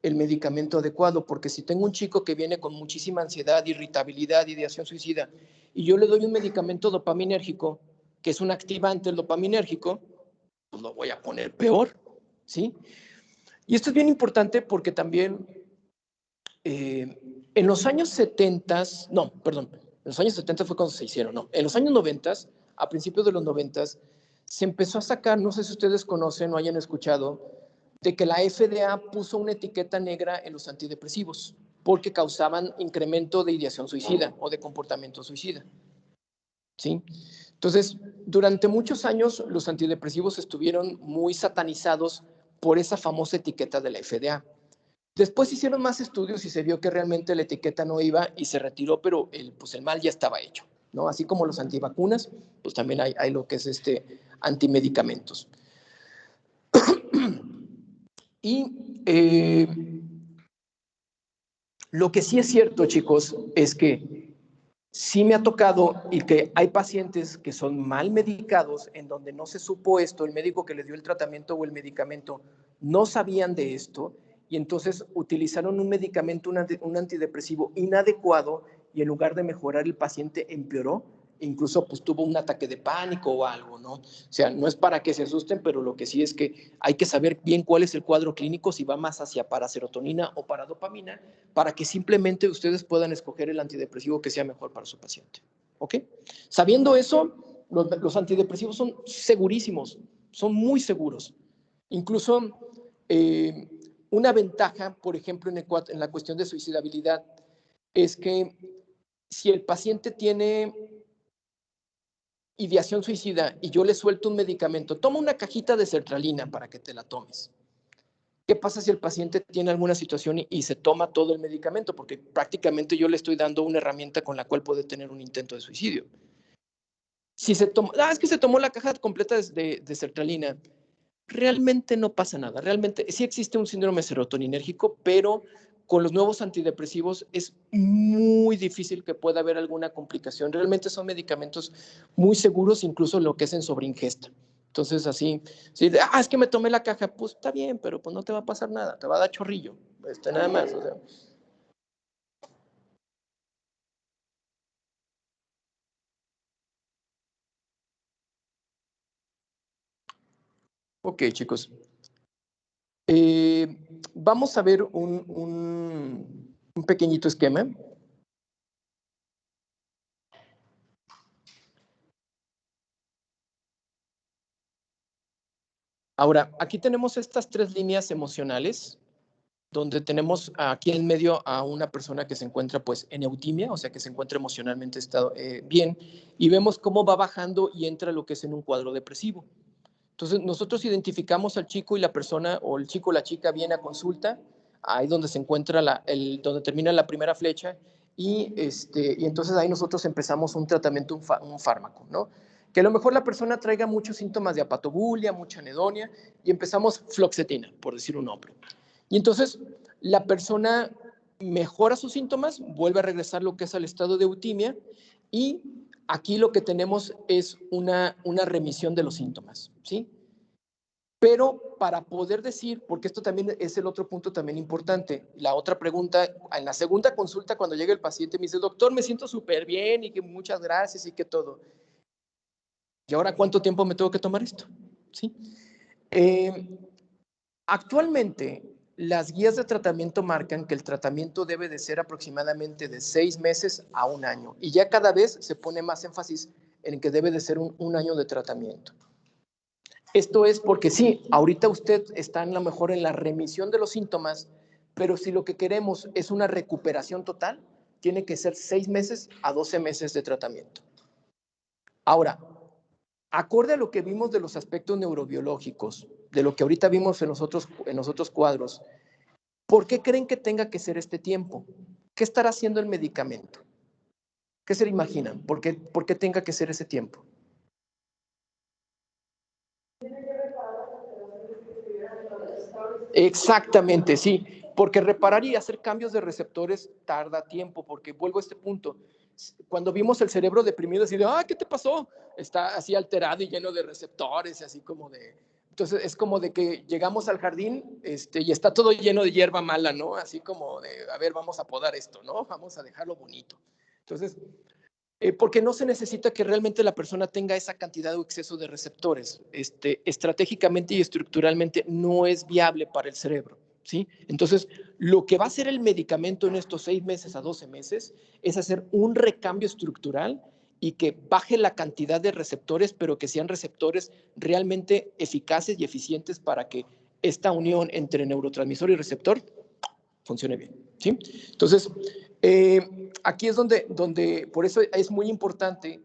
A: el medicamento adecuado, porque si tengo un chico que viene con muchísima ansiedad, irritabilidad, ideación suicida, y yo le doy un medicamento dopaminérgico, que es un activante, el dopaminérgico, pues lo voy a poner peor, ¿sí? Y esto es bien importante porque también en los años 70, no, perdón, en los años 70 fue cuando se hicieron, no, en los años 90, a principios de los 90, se empezó a sacar, no sé si ustedes conocen o hayan escuchado, de que la FDA puso una etiqueta negra en los antidepresivos porque causaban incremento de ideación suicida o de comportamiento suicida. ¿Sí? Entonces, durante muchos años los antidepresivos estuvieron muy satanizados por esa famosa etiqueta de la FDA. Después hicieron más estudios y se vio que realmente la etiqueta no iba y se retiró, pero el mal ya estaba hecho, ¿no? Así como los antivacunas, pues también hay lo que es antimedicamentos. Y lo que sí es cierto, chicos, es que sí me ha tocado y que hay pacientes que son mal medicados en donde no se supo esto, el médico que les dio el tratamiento o el medicamento no sabían de esto y entonces utilizaron un medicamento, un antidepresivo inadecuado y en lugar de mejorar el paciente empeoró, incluso pues tuvo un ataque de pánico o algo, ¿no? O sea, no es para que se asusten, pero lo que sí es que hay que saber bien cuál es el cuadro clínico, si va más hacia paraserotonina o para dopamina, para que simplemente ustedes puedan escoger el antidepresivo que sea mejor para su paciente. ¿Ok? Sabiendo eso, los antidepresivos son segurísimos, son muy seguros. Incluso una ventaja, por ejemplo, en la cuestión de suicidabilidad, es que si el paciente tiene ideación suicida y yo le suelto un medicamento, toma una cajita de sertralina para que te la tomes. ¿Qué pasa si el paciente tiene alguna situación y se toma todo el medicamento? Porque prácticamente yo le estoy dando una herramienta con la cual puede tener un intento de suicidio. Si se toma, es que se tomó la caja completa de sertralina, realmente no pasa nada. Realmente sí existe un síndrome serotoninérgico, pero con los nuevos antidepresivos es muy difícil que pueda haber alguna complicación. Realmente son medicamentos muy seguros, incluso lo que es en sobreingesta. Entonces, así, sí, es que me tomé la caja, pues está bien, pero pues no te va a pasar nada, te va a dar chorrillo, nada más, o sea. Ok, chicos. Vamos a ver un pequeñito esquema. Ahora, aquí tenemos estas tres líneas emocionales, donde tenemos aquí en medio a una persona que se encuentra pues en eutimia, o sea que se encuentra emocionalmente bien, y vemos cómo va bajando y entra lo que es en un cuadro depresivo. Entonces nosotros identificamos al chico y la persona, o el chico o la chica viene a consulta, ahí donde se encuentra donde termina la primera flecha, y entonces ahí nosotros empezamos un tratamiento, un fármaco, ¿no? Que a lo mejor la persona traiga muchos síntomas de apatobulia, mucha anedonia, y empezamos fluoxetina, por decir un nombre. Y entonces la persona mejora sus síntomas, vuelve a regresar lo que es al estado de eutimia, y aquí lo que tenemos es una remisión de los síntomas, ¿sí? Pero para poder decir, porque esto también es el otro punto también importante, la otra pregunta, en la segunda consulta cuando llega el paciente me dice, doctor, me siento súper bien y que muchas gracias y que todo. ¿Y ahora cuánto tiempo me tengo que tomar esto? ¿Sí? Actualmente, las guías de tratamiento marcan que el tratamiento debe de ser aproximadamente de 6 meses a 1 año. Y ya cada vez se pone más énfasis en que debe de ser un año de tratamiento. Esto es porque sí, ahorita usted está a lo mejor en la remisión de los síntomas, pero si lo que queremos es una recuperación total, tiene que ser 6 meses a 12 meses de tratamiento. Ahora, acorde a lo que vimos de los aspectos neurobiológicos, de lo que ahorita vimos en los otros cuadros, ¿por qué creen que tenga que ser este tiempo? ¿Qué estará haciendo el medicamento? ¿Qué se imaginan? ¿Por qué tenga que ser ese tiempo? Exactamente, sí, porque reparar y hacer cambios de receptores tarda tiempo, porque vuelvo a este punto. Cuando vimos el cerebro deprimido, así de, ¿qué te pasó? Está así alterado y lleno de receptores, así como de... Entonces es como de que llegamos al jardín y está todo lleno de hierba mala, ¿no? Así como de, a ver, vamos a podar esto, ¿no? Vamos a dejarlo bonito. Entonces, porque no se necesita que realmente la persona tenga esa cantidad o exceso de receptores. Estratégicamente y estructuralmente no es viable para el cerebro, ¿sí? Entonces, lo que va a hacer el medicamento en estos 6 meses a 12 meses es hacer un recambio estructural y que baje la cantidad de receptores, pero que sean receptores realmente eficaces y eficientes para que esta unión entre neurotransmisor y receptor funcione bien, ¿sí? Entonces, aquí es donde, por eso es muy importante,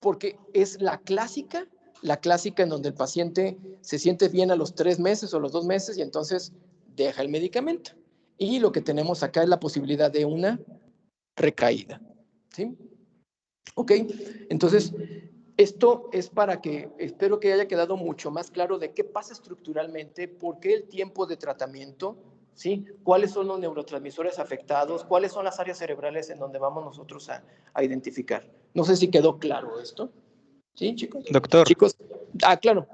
A: porque es la clásica en donde el paciente se siente bien a los 3 meses o los 2 meses y entonces deja el medicamento. Y lo que tenemos acá es la posibilidad de una recaída, ¿sí? Ok, entonces, esto es para que, espero que haya quedado mucho más claro de qué pasa estructuralmente, por qué el tiempo de tratamiento, ¿sí? ¿Cuáles son los neurotransmisores afectados? ¿Cuáles son las áreas cerebrales en donde vamos nosotros a identificar? No sé si quedó claro esto. ¿Sí, chicos?
I: Doctor.
A: Chicos, claro.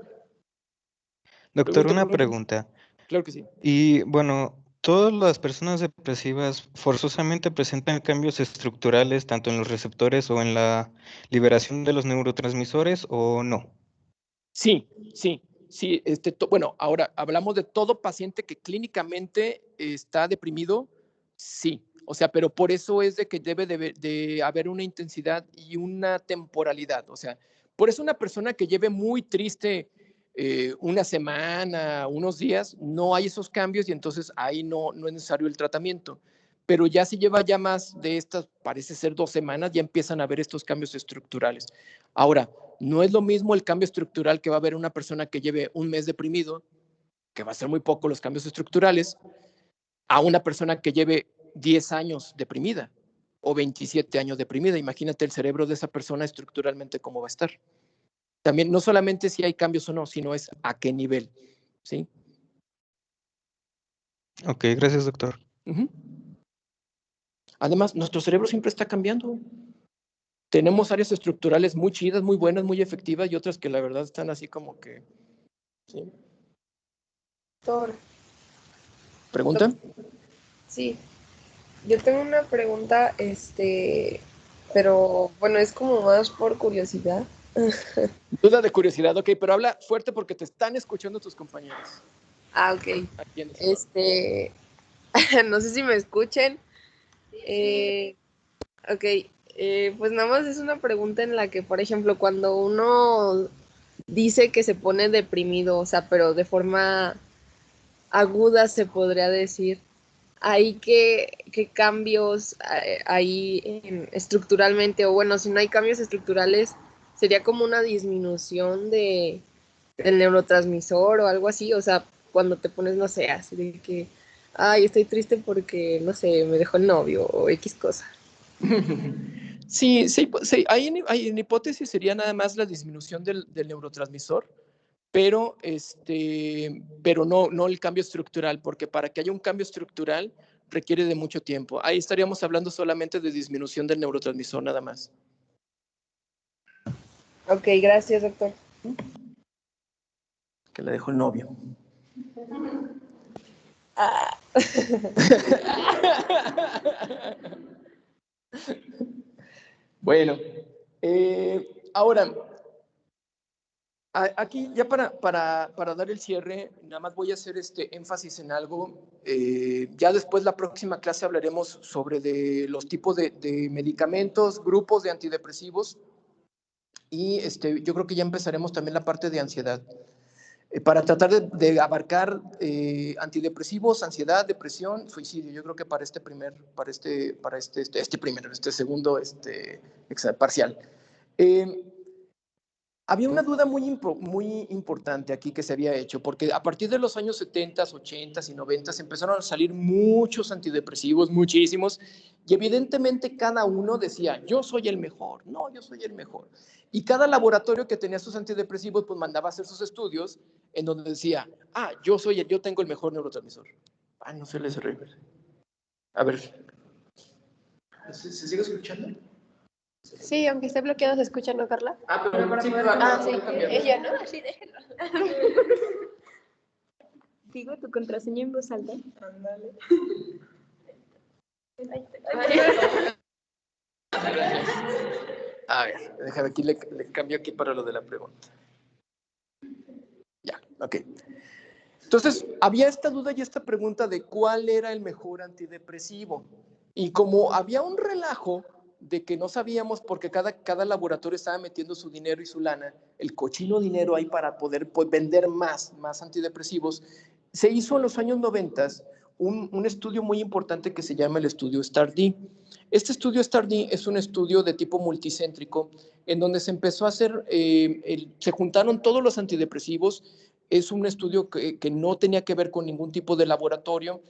I: Doctor, una pregunta.
A: Claro que sí.
I: Y bueno, ¿todas las personas depresivas forzosamente presentan cambios estructurales tanto en los receptores o en la liberación de los neurotransmisores o no?
A: Sí. Bueno, ahora hablamos de todo paciente que clínicamente está deprimido, sí. O sea, pero por eso es de que debe de haber una intensidad y una temporalidad. O sea, por eso una persona que lleve muy triste una semana, unos días, no hay esos cambios y entonces ahí no es necesario el tratamiento. Pero ya si lleva ya más de estas, parece ser 2 semanas, ya empiezan a haber estos cambios estructurales. Ahora, no es lo mismo el cambio estructural que va a haber una persona que lleve un mes deprimido, que va a ser muy poco los cambios estructurales, a una persona que lleve 10 años deprimida o 27 años deprimida. Imagínate el cerebro de esa persona estructuralmente cómo va a estar. También no solamente si hay cambios o no, sino es a qué nivel, ¿sí?
I: Ok, gracias, doctor.
A: Además, nuestro cerebro siempre está cambiando. Tenemos áreas estructurales muy chidas, muy buenas, muy efectivas y otras que la verdad están así como que... ¿sí?
E: Doctor.
A: ¿Pregunta?
E: Sí, yo tengo una pregunta, pero bueno, es como más por curiosidad.
A: Duda de curiosidad, ok, pero habla fuerte porque te están escuchando tus compañeros.
E: Ok. No sé si me escuchen. Ok, pues nada más es una pregunta en la que, por ejemplo, cuando uno dice que se pone deprimido, o sea, pero de forma aguda se podría decir, ¿hay qué cambios hay estructuralmente? O bueno, si no hay cambios estructurales, sería como una disminución del neurotransmisor o algo así, o sea, cuando te pones, no sé, así de que, ay, estoy triste porque, no sé, me dejó el novio o X cosa.
A: Sí, hay en hipótesis sería nada más la disminución del neurotransmisor, pero no el cambio estructural, porque para que haya un cambio estructural requiere de mucho tiempo. Ahí estaríamos hablando solamente de disminución del neurotransmisor nada más.
E: Ok, gracias, doctor.
A: Que le dejó el novio. Bueno, ahora, aquí ya para dar el cierre, nada más voy a hacer énfasis en algo. Ya después la próxima clase hablaremos sobre los tipos de medicamentos, grupos de antidepresivos y yo creo que ya empezaremos también la parte de ansiedad. Para tratar de abarcar antidepresivos, ansiedad, depresión, suicidio. Yo creo que para este segundo parcial. Había una duda muy importante aquí que se había hecho, porque a partir de los años 70, 80 y 90 empezaron a salir muchos antidepresivos, muchísimos, y evidentemente cada uno decía, yo soy el mejor, no, yo soy el mejor. Y cada laboratorio que tenía sus antidepresivos, pues mandaba a hacer sus estudios en donde decía, yo tengo el mejor neurotransmisor. No se les ríe. A ver, ¿se sigue escuchando?
G: Sí, aunque esté bloqueado se escucha, ¿no, Carla?
A: Pero sí,
G: Ella, ¿no? Así, déjenlo. Digo tu contraseña en voz alta. Ándale.
A: A ver, déjame aquí, le cambio aquí para lo de la pregunta. Ya, ok. Entonces, había esta duda y esta pregunta de cuál era el mejor antidepresivo. Y como había un relajo de que no sabíamos porque cada laboratorio estaba metiendo su dinero y su lana, el cochino dinero ahí para poder vender más antidepresivos, se hizo en los años 90 un estudio muy importante que se llama el estudio STAR-D. Este estudio STAR-D es un estudio de tipo multicéntrico en donde se empezó a hacer, se juntaron todos los antidepresivos. Es un estudio que no tenía que ver con ningún tipo de laboratorio.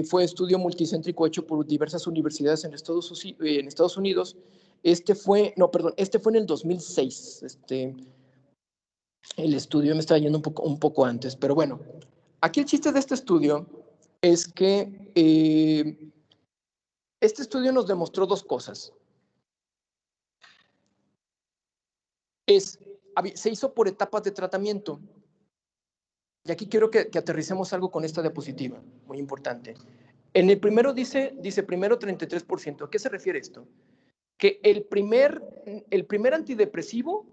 A: Fue estudio multicéntrico hecho por diversas universidades en Estados Unidos. Este fue en el 2006. El estudio me estaba yendo un poco antes, pero bueno. Aquí el chiste de este estudio es que este estudio nos demostró dos cosas. Se hizo por etapas de tratamiento. Y aquí quiero que aterricemos algo con esta diapositiva, muy importante. En el primero dice primero 33%. ¿A qué se refiere esto? Que el primer antidepresivo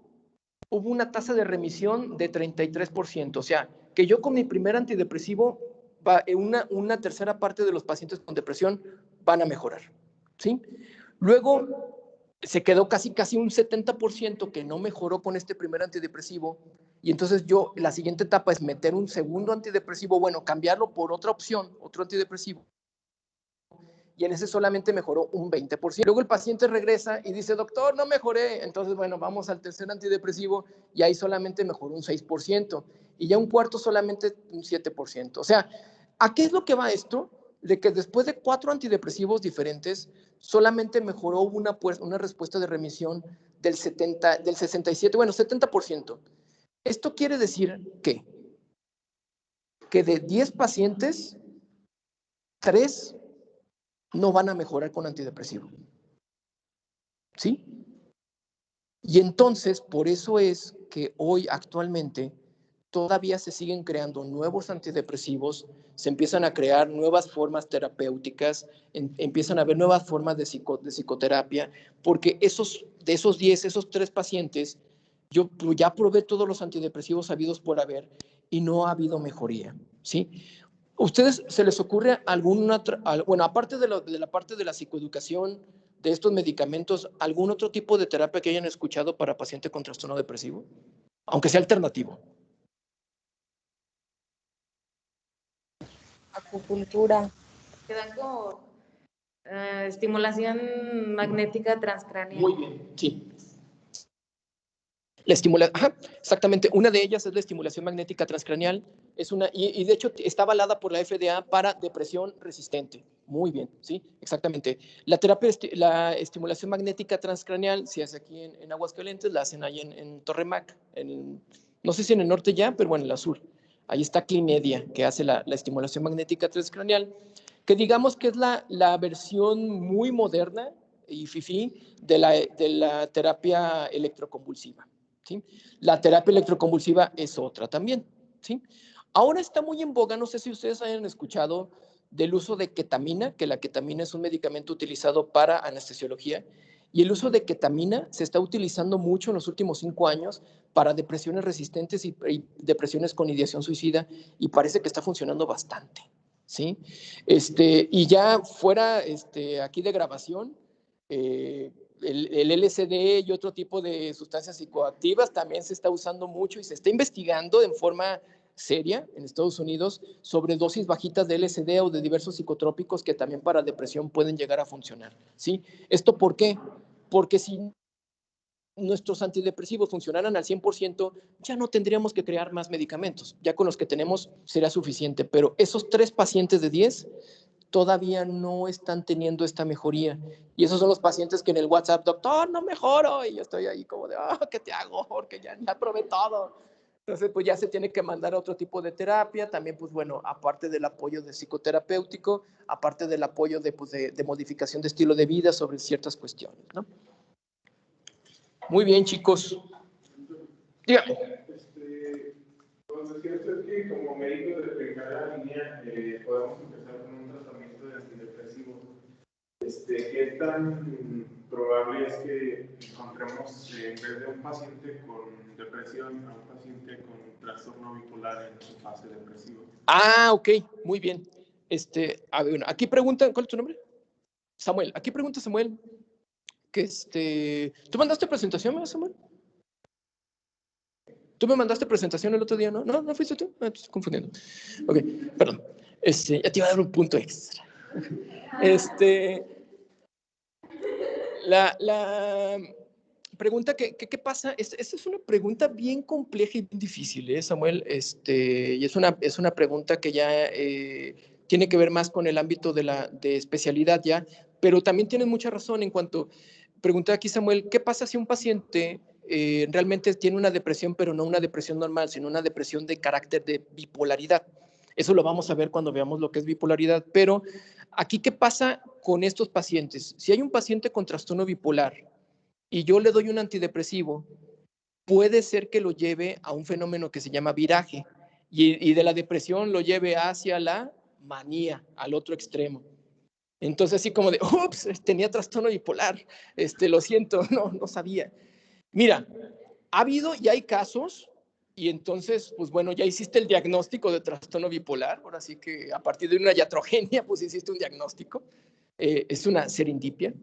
A: hubo una tasa de remisión de 33%. O sea, que yo con mi primer antidepresivo, una tercera parte de los pacientes con depresión van a mejorar. ¿Sí? Luego se quedó casi un 70% que no mejoró con este primer antidepresivo, y entonces la siguiente etapa es meter un segundo antidepresivo, cambiarlo por otra opción, otro antidepresivo, y en ese solamente mejoró un 20%. Luego el paciente regresa y dice, doctor, no mejoré, entonces vamos al tercer antidepresivo y ahí solamente mejoró un 6%, y ya un cuarto solamente un 7%. O sea, ¿a qué es lo que va esto? De que después de 4 antidepresivos diferentes, solamente mejoró una respuesta de remisión del 70%. Esto quiere decir que de 10 pacientes, 3 no van a mejorar con antidepresivo. ¿Sí? Y entonces, por eso es que hoy actualmente todavía se siguen creando nuevos antidepresivos, se empiezan a crear nuevas formas terapéuticas, empiezan a haber nuevas formas de psicoterapia, porque de esos 10, esos 3 pacientes, yo ya probé todos los antidepresivos habidos por haber y no ha habido mejoría, ¿sí? ¿Ustedes se les ocurre alguna, aparte de la parte de la psicoeducación, de estos medicamentos, algún otro tipo de terapia que hayan escuchado para paciente con trastorno depresivo? Aunque sea alternativo.
E: Acupuntura.
C: Que dan como estimulación magnética transcraneal.
A: Muy bien, sí. Exactamente. Una de ellas es la estimulación magnética transcraneal. Y de hecho está avalada por la FDA para depresión resistente. Muy bien, sí, exactamente. La estimulación magnética transcraneal se hace aquí en Aguascalientes, la hacen ahí en Torremac, no sé si en el norte ya, pero en el sur. Ahí está Climedia, que hace la estimulación magnética transcraneal, que digamos que es la versión muy moderna y fifí de la terapia electroconvulsiva. ¿Sí? La terapia electroconvulsiva es otra también. ¿Sí? Ahora está muy en boga, no sé si ustedes hayan escuchado del uso de ketamina, que la ketamina es un medicamento utilizado para anestesiología, y el uso de ketamina se está utilizando mucho en los últimos 5 años para depresiones resistentes y depresiones con ideación suicida, y parece que está funcionando bastante. ¿Sí? Y ya fuera aquí de grabación, el LSD y otro tipo de sustancias psicoactivas también se está usando mucho y se está investigando en forma seria en Estados Unidos sobre dosis bajitas de LSD o de diversos psicotrópicos que también para depresión pueden llegar a funcionar. ¿Sí? ¿Esto por qué? Porque si nuestros antidepresivos funcionaran al 100%, ya no tendríamos que crear más medicamentos. Ya con los que tenemos sería suficiente, pero esos 3 pacientes de 10 todavía no están teniendo esta mejoría. Y esos son los pacientes que en el WhatsApp, doctor, no mejoro. Y yo estoy ahí como de, ¿qué te hago? Porque ya probé todo. Entonces, pues ya se tiene que mandar a otro tipo de terapia. También, pues bueno, aparte del apoyo de psicoterapéutico, aparte del apoyo de modificación de estilo de vida sobre ciertas cuestiones, ¿no? Muy bien, chicos. Dígame.
B: Pues es cierto que como médicos de primera línea podemos empezar con un tratamiento de antidepresivo. ¿Qué tan probable es que encontremos, en vez de un paciente con depresión, a un paciente con trastorno bipolar en su fase depresiva?
A: Ah, ok, muy bien. A ver, bueno, aquí preguntan, ¿cuál es tu nombre? Samuel. Aquí pregunta Samuel que ¿tú mandaste presentación, ¿verdad, Samuel? ¿Tú me mandaste presentación el otro día, no? ¿No fuiste tú? Ah, estoy confundiendo. Ok, perdón. Ya te iba a dar un punto extra. La pregunta ¿qué pasa? Esta es una pregunta bien compleja y bien difícil, Samuel. Y es una pregunta que ya tiene que ver más con el ámbito de especialidad ya, pero también tienes mucha razón en cuanto, pregunté aquí Samuel, ¿qué pasa si un paciente realmente tiene una depresión, pero no una depresión normal, sino una depresión de carácter de bipolaridad? Eso lo vamos a ver cuando veamos lo que es bipolaridad, pero aquí, ¿qué pasa con estos pacientes? Si hay un paciente con trastorno bipolar y yo le doy un antidepresivo, puede ser que lo lleve a un fenómeno que se llama viraje y de la depresión lo lleve hacia la manía, al otro extremo. Entonces, así como de, ups, tenía trastorno bipolar, lo siento, no sabía. Mira, ha habido y hay casos, y entonces, pues bueno, ya hiciste el diagnóstico de trastorno bipolar, ahora sí que a partir de una iatrogenia, pues hiciste un diagnóstico, es una serendipia,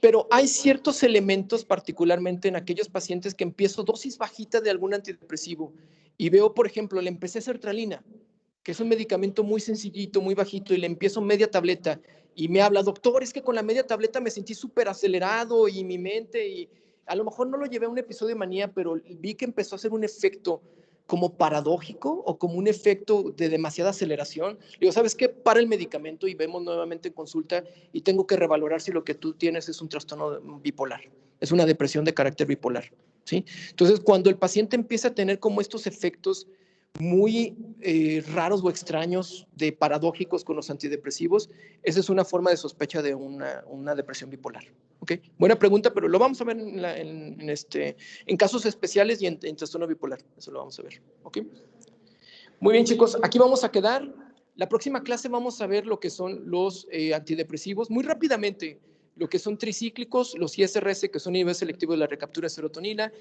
A: pero hay ciertos elementos, particularmente en aquellos pacientes que empiezo dosis bajita de algún antidepresivo, y veo, por ejemplo, le empecé sertralina, que es un medicamento muy sencillito, muy bajito, y le empiezo media tableta, y me habla, doctor, es que con la media tableta me sentí súper acelerado, y mi mente, y a lo mejor no lo llevé a un episodio de manía, pero vi que empezó a hacer un efecto como paradójico, o como un efecto de demasiada aceleración. Digo, ¿sabes qué? Para el medicamento, y vemos nuevamente en consulta, y tengo que revalorar si lo que tú tienes es un trastorno bipolar, es una depresión de carácter bipolar, ¿sí? Entonces, cuando el paciente empieza a tener como estos efectos muy raros o extraños, de paradójicos con los antidepresivos, esa es una forma de sospecha de una depresión bipolar. ¿Okay? Buena pregunta, pero lo vamos a ver en casos especiales y en trastorno bipolar. Eso lo vamos a ver. ¿Okay? Muy bien, chicos, aquí vamos a quedar. La próxima clase vamos a ver lo que son los antidepresivos. Muy rápidamente, lo que son tricíclicos, los ISRS, que son inhibidores selectivos de la recaptura de serotonina,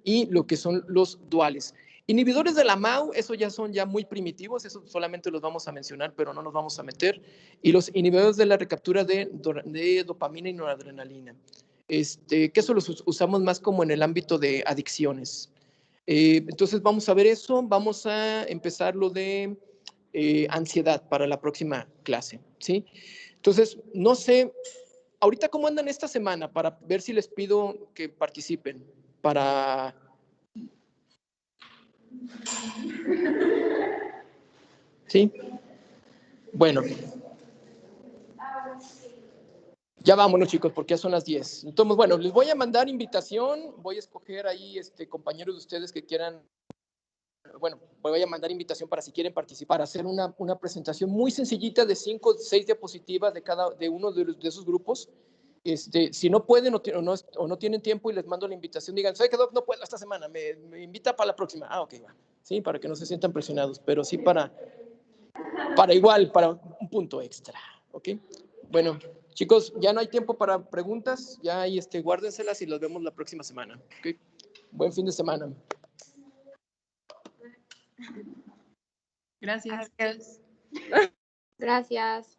A: y lo que son los duales. Inhibidores de la MAO, eso ya son muy primitivos, eso solamente los vamos a mencionar, pero no nos vamos a meter. Y los inhibidores de la recaptura de dopamina y noradrenalina, que eso los usamos más como en el ámbito de adicciones. Entonces vamos a ver eso, vamos a empezar lo de ansiedad para la próxima clase, ¿sí? Entonces, no sé, ahorita cómo andan esta semana para ver si les pido que participen para... ¿Sí? Bueno. Ya vámonos, chicos, porque ya son las 10. Entonces, bueno, les voy a mandar invitación, voy a escoger ahí compañeros de ustedes que quieran, bueno, voy a mandar invitación para si quieren participar, hacer una presentación muy sencillita de 5 o 6 diapositivas de uno de esos grupos. Si no pueden o no tienen tiempo y les mando la invitación, digan, ¿sabe qué, Doc? No puedo esta semana, me invita para la próxima. Ah, ok, va. Sí, para que no se sientan presionados, pero sí para un punto extra, ¿ok? Bueno, chicos, ya no hay tiempo para preguntas, ya ahí guárdenselas y los vemos la próxima semana, ¿ok? Buen fin de semana.
E: Gracias.
G: Gracias.